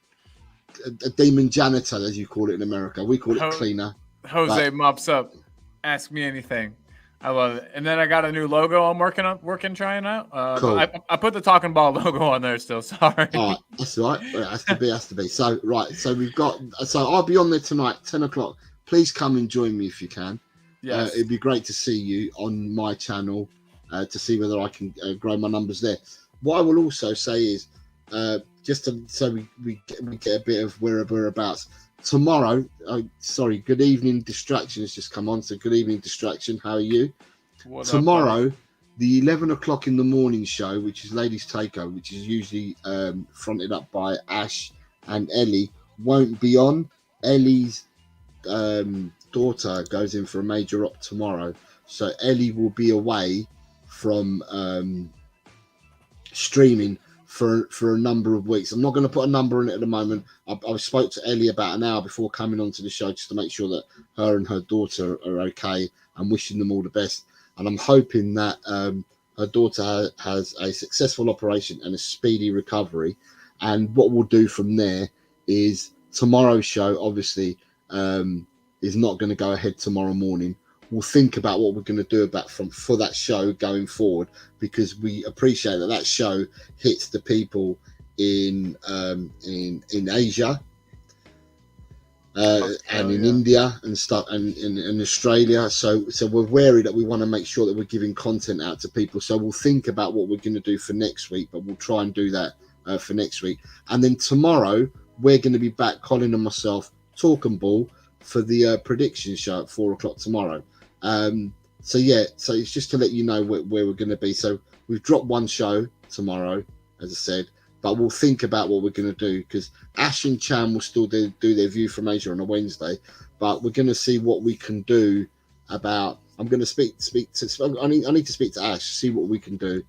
janitor, as you call it in America. We call it cleaner. Jose mops up. Ask me anything. I love it. And then I got a new logo I'm trying out. Cool. I put the Talking Ball logo on there still. Sorry. All right. That's all right. It has to be. So I'll be on there tonight, 10 o'clock. Please come and join me if you can. Yes. It'd be great to see you on my channel to see whether I can grow my numbers there. What I will also say is so we get a bit of whereabouts. Tomorrow, good evening, Distraction has just come on. So good evening, Distraction. How are you? Tomorrow, the 11 o'clock in the morning show, which is Ladies Takeover, which is usually fronted up by Ash and Ellie, won't be on. Ellie's daughter goes in for a major op tomorrow, so Ellie will be away from streaming for a number of weeks. I'm not going to put a number on it at the moment. I spoke to Ellie about an hour before coming onto the show just to make sure that her and her daughter are okay and wishing them all the best. And I'm hoping that her daughter has a successful operation and a speedy recovery. And what we'll do from there is tomorrow's show, obviously, is not going to go ahead tomorrow morning. We'll think about what we're going to do for that show going forward, because we appreciate that show hits the people in Asia, and in India and stuff, and in Australia. So we're wary that we want to make sure that we're giving content out to people. So we'll think about what we're going to do for next week, but we'll try and do that for next week. And then tomorrow we're going to be back, Colin and myself, talking ball for the prediction show at 4:00 tomorrow. So it's just to let you know where we're going to be. So we've dropped one show tomorrow, as I said, but we'll think about what we're going to do, because Ash and Chan will still do their View from Asia on a Wednesday, but we're going to see what we can do about. I'm going to speak to. I need to speak to Ash, see what we can do.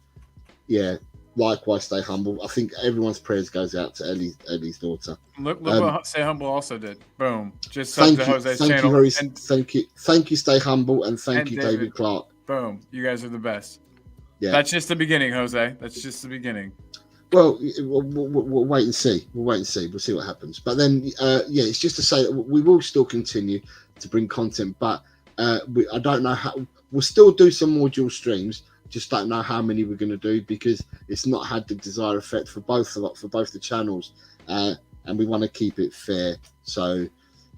Yeah. Likewise, stay humble. I think everyone's prayers goes out to Ellie's daughter. Look what Stay Humble also did. Boom. Just sub to Jose's channel. Thank you, Stay Humble, and thank you, David Clark. Boom. You guys are the best. Yeah. That's just the beginning, Jose. That's just the beginning. Well, we'll wait and see. We'll see what happens. But then, it's just to say that we will still continue to bring content, but I don't know how. We'll still do some more dual streams. Just don't know how many we're going to do, because it's not had the desired effect for both the channels, and we want to keep it fair. So,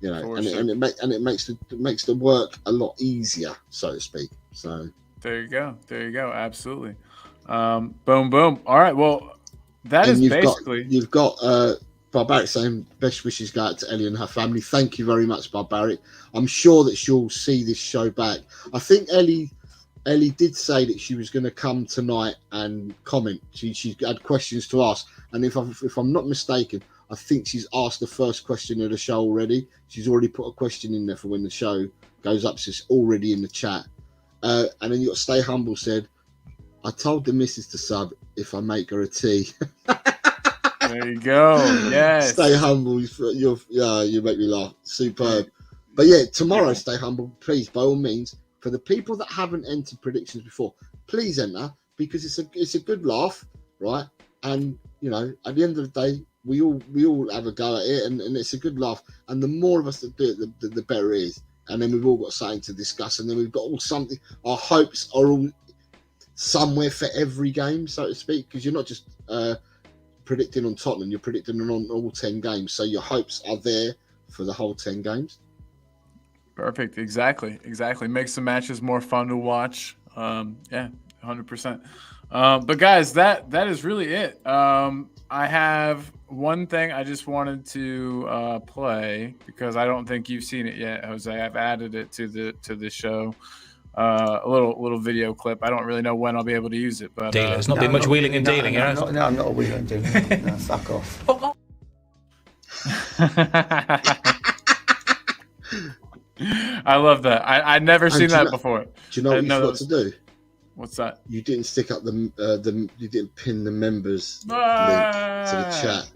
it makes the work a lot easier, so to speak. So there you go, absolutely. Boom, boom. All right, well, you've got Barbaric saying best wishes go out to Ellie and her family. Thank you very much, Barbaric. I'm sure that she'll see this show back. I think Ellie did say that she was going to come tonight and comment. She had questions to ask, and if I'm not mistaken, I think she's asked the first question of the show already. She's already put a question in there for when the show goes up, so it's already in the chat. And then you got Stay Humble said, "I told the missus to sub if I make her a tea." There you go. Yes. Stay Humble. You make me laugh. Superb. But yeah, tomorrow, Stay Humble. Please, by all means. For the people that haven't entered predictions before, please enter, because it's a good laugh, right? And at the end of the day, we all have a go at it, and it's a good laugh. And the more of us that do it, the better it is. And then we've all got something to discuss, and then we've got all something. Our hopes are all somewhere for every game, so to speak, because you're not just predicting on Tottenham, you're predicting on all 10 games. So your hopes are there for the whole 10 games. Perfect. Exactly. Makes the matches more fun to watch. 100%. But guys, that is really it. I have one thing I just wanted to play, because I don't think you've seen it yet, Jose. I've added it to the show. A little video clip. I don't really know when I'll be able to use it, but there's not been much wheeling and dealing. No, I'm not a wheeling and dealing. No, fuck off. I love that. I'd never seen that before. Do you know what you've got to do? What's that? You didn't stick up you didn't pin the members link to the chat.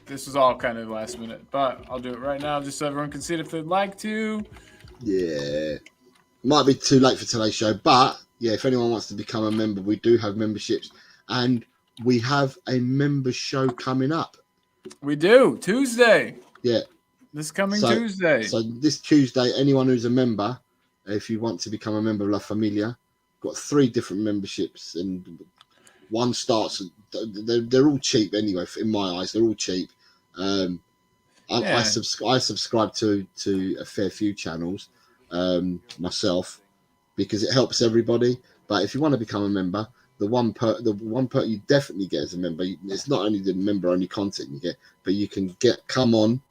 This was all kind of last minute, but I'll do it right now just so everyone can see it if they'd like to. Yeah. Might be too late for today's show, but yeah, if anyone wants to become a member, we do have memberships, and we have a member show coming up. We do. Tuesday. Yeah. This coming Tuesday. So this Tuesday, anyone who's a member, if you want to become a member of La Familia, got 3 different memberships, and one starts. They're all cheap anyway. In my eyes, they're all cheap. I subscribe to a fair few channels myself, because it helps everybody. But if you want to become a member, the one perk you definitely get as a member, it's not only the member only content you get, but you can come on.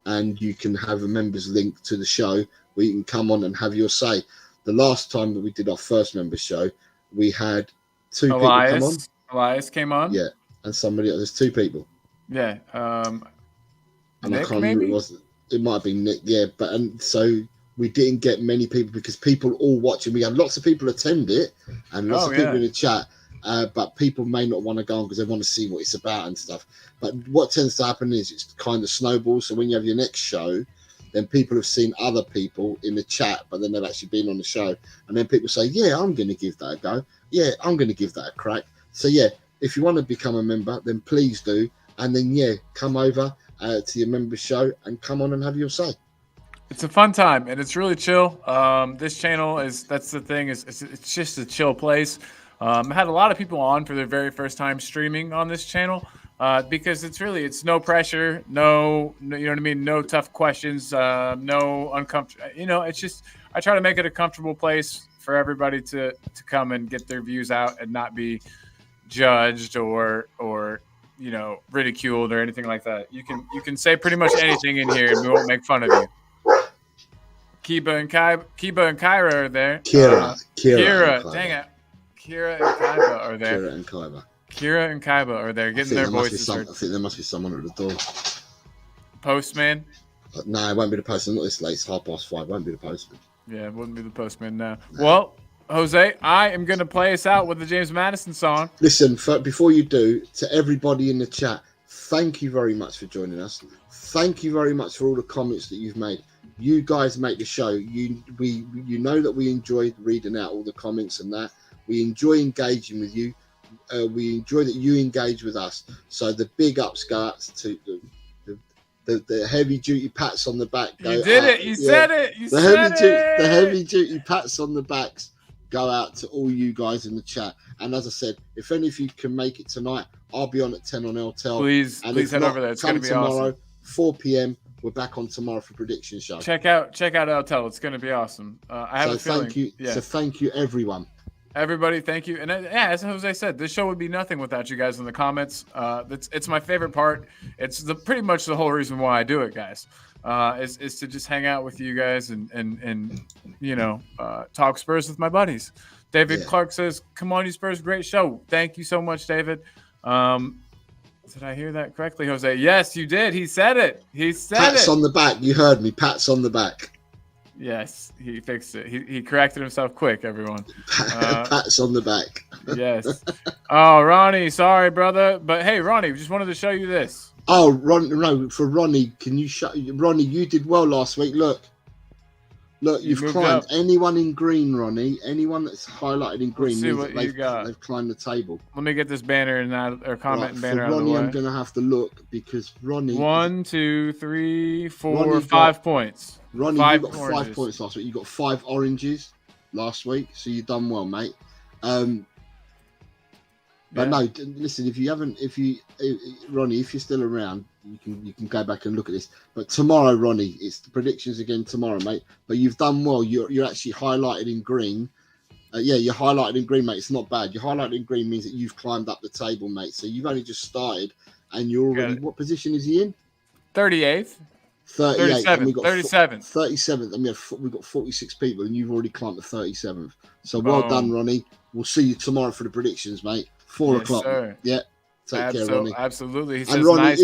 And you can have a members link to the show where you can come on and have your say. The last time that we did our first members show, we had 2 people come on. Elias came on. Yeah, and somebody else. There's 2 people. Yeah. And Nick, I can't remember who it was. It might have been Nick. Yeah, and so we didn't get many people, because people all watching. We had lots of people attend it, and lots of people in the chat. But people may not want to go on because they want to see what it's about and stuff. But what tends to happen is it's kind of snowballs. So when you have your next show, then people have seen other people in the chat, but then they've actually been on the show. And then people say, yeah, I'm going to give that a go. Yeah, I'm going to give that a crack. So yeah, if you want to become a member, then please do. And then, come over to your member show and come on and have your say. It's a fun time, and it's really chill. This channel that's the thing, it's just a chill place. I had a lot of people on for their very first time streaming on this channel. because it's no pressure, no, you know what I mean, no tough questions, no uncomfortable. It's just I try to make it a comfortable place for everybody to come and get their views out and not be judged or ridiculed or anything like that. You can say pretty much anything in here and we won't make fun of you. Kiba and Kyra are there. Kira, dang it. Kira and Kyba are there. Kira and Kyba are there getting their voices heard. I think there must be someone at the door. Postman? No, it won't be the postman. Not this late. It's 5:30. It won't be the postman. Yeah, it wouldn't be the postman now. No. Well, Jose, I am going to play us out with the James Madison song. Listen, before you do, to everybody in the chat, thank you very much for joining us. Thank you very much for all the comments that you've made. You guys make the show. You know that we enjoy reading out all the comments and that. We enjoy engaging with you. We enjoy that you engage with us. So the big ups go out to the heavy duty pats on the back. You did it. You said it. The heavy duty pats on the backs go out to all you guys in the chat. And as I said, if any of you can make it tonight, I'll be on at 10 on LTEL. Please head over there. It's going to be tomorrow, awesome. 4 p.m. We're back on tomorrow for prediction show. Check out LTEL. It's going to be awesome. I have a feeling. Thank you. Yeah. So thank you, everyone. Everybody, thank you. And as Jose said, this show would be nothing without you guys in the comments. It's my favorite part. It's pretty much the whole reason why I do it, guys. Is to just hang out with you guys and talk Spurs with my buddies. David Clark says, "Come on, you Spurs, great show." Thank you so much, David. Did I hear that correctly, Jose? Yes, you did. He said it. Pats on the back. You heard me. Pats on the back. Yes, he fixed it. He corrected himself quick, everyone. Pats on the back. Yes. Oh, Ronnie, sorry, brother. But hey, Ronnie, we just wanted to show you this. Oh, for Ronnie, can you Ronnie, you did well last week. Look, you've climbed. Up. Anyone in green, Ronnie, anyone that's highlighted in green, they've climbed the table. Let me get this banner or comment and banner out of the way. Ronnie, I'm going to have to look because Ronnie. 1, 2, 3, 4, 5 points. Ronnie, you got 5 points last week. You got 5 oranges last week, so you've done well, mate. But no, listen. Ronnie, if you're still around, you can go back and look at this. But tomorrow, Ronnie, it's the predictions again tomorrow, mate. But you've done well. You're actually highlighted in green. You're highlighted in green, mate. It's not bad. You're highlighted in green means that you've climbed up the table, mate. So you've only just started, and you're already. What position is he in? 38th. 37th. 37th. And we've got 46 people, and you've already climbed the 37th. So well done, Ronnie. We'll see you tomorrow for the predictions, mate. 4 o'clock. Sir. Yeah. Take care, Ronnie. Absolutely. He and Ronnie, nice,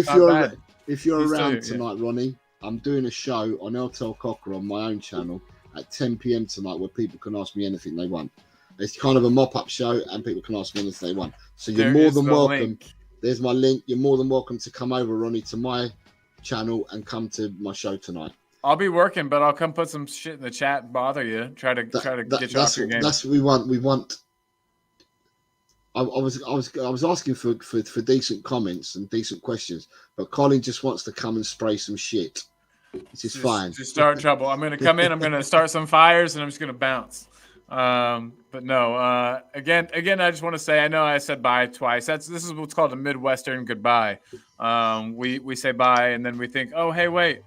if you're around tonight, Ronnie, I'm doing a show on LTEL Cocker on my own channel at 10 p.m. tonight where people can ask me anything they want. It's kind of a mop-up show, and people can ask me anything they want. So you're more than welcome. Link. There's my link. You're more than welcome to come over, Ronnie, to my channel and come to my show tonight. I'll be working, but I'll come put some shit in the chat and bother you. Try to get you off your game. That's what we want. We want. I was asking for decent comments and decent questions, but Colin just wants to come and spray some shit. This is fine. Just start trouble. I'm going to come in. I'm going to start some fires, and I'm just going to bounce. But no. Again, I just want to say, I know I said bye twice. This is what's called a Midwestern goodbye. We say bye, and then we think, oh, hey, wait.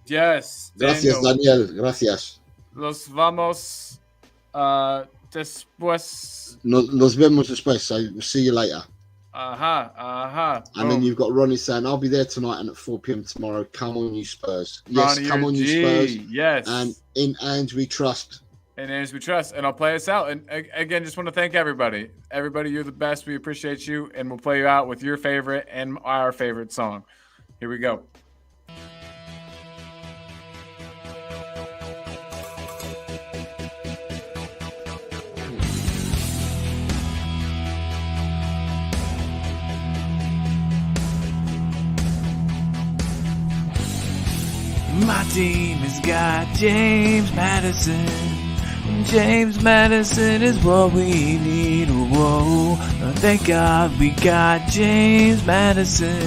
Yes. Gracias, Daniel. Gracias. Los vamos después. Nos vemos después. So we'll see you later. And then you've got Ronnie saying, I'll be there tonight and at 4 p.m. tomorrow. Come on, you Spurs. Yes, Ronnie, come on, you Spurs. Yes. And in Ange we trust. And as we trust, and I'll play us out. And again, just want to thank everybody. Everybody, you're the best. We appreciate you, and we'll play you out with your favorite and our favorite song. Here we go. My team has got James Madison. James Madison is what we need. Whoa, thank God we got James Madison.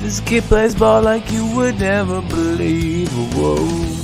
This kid plays ball like you would never believe. Whoa.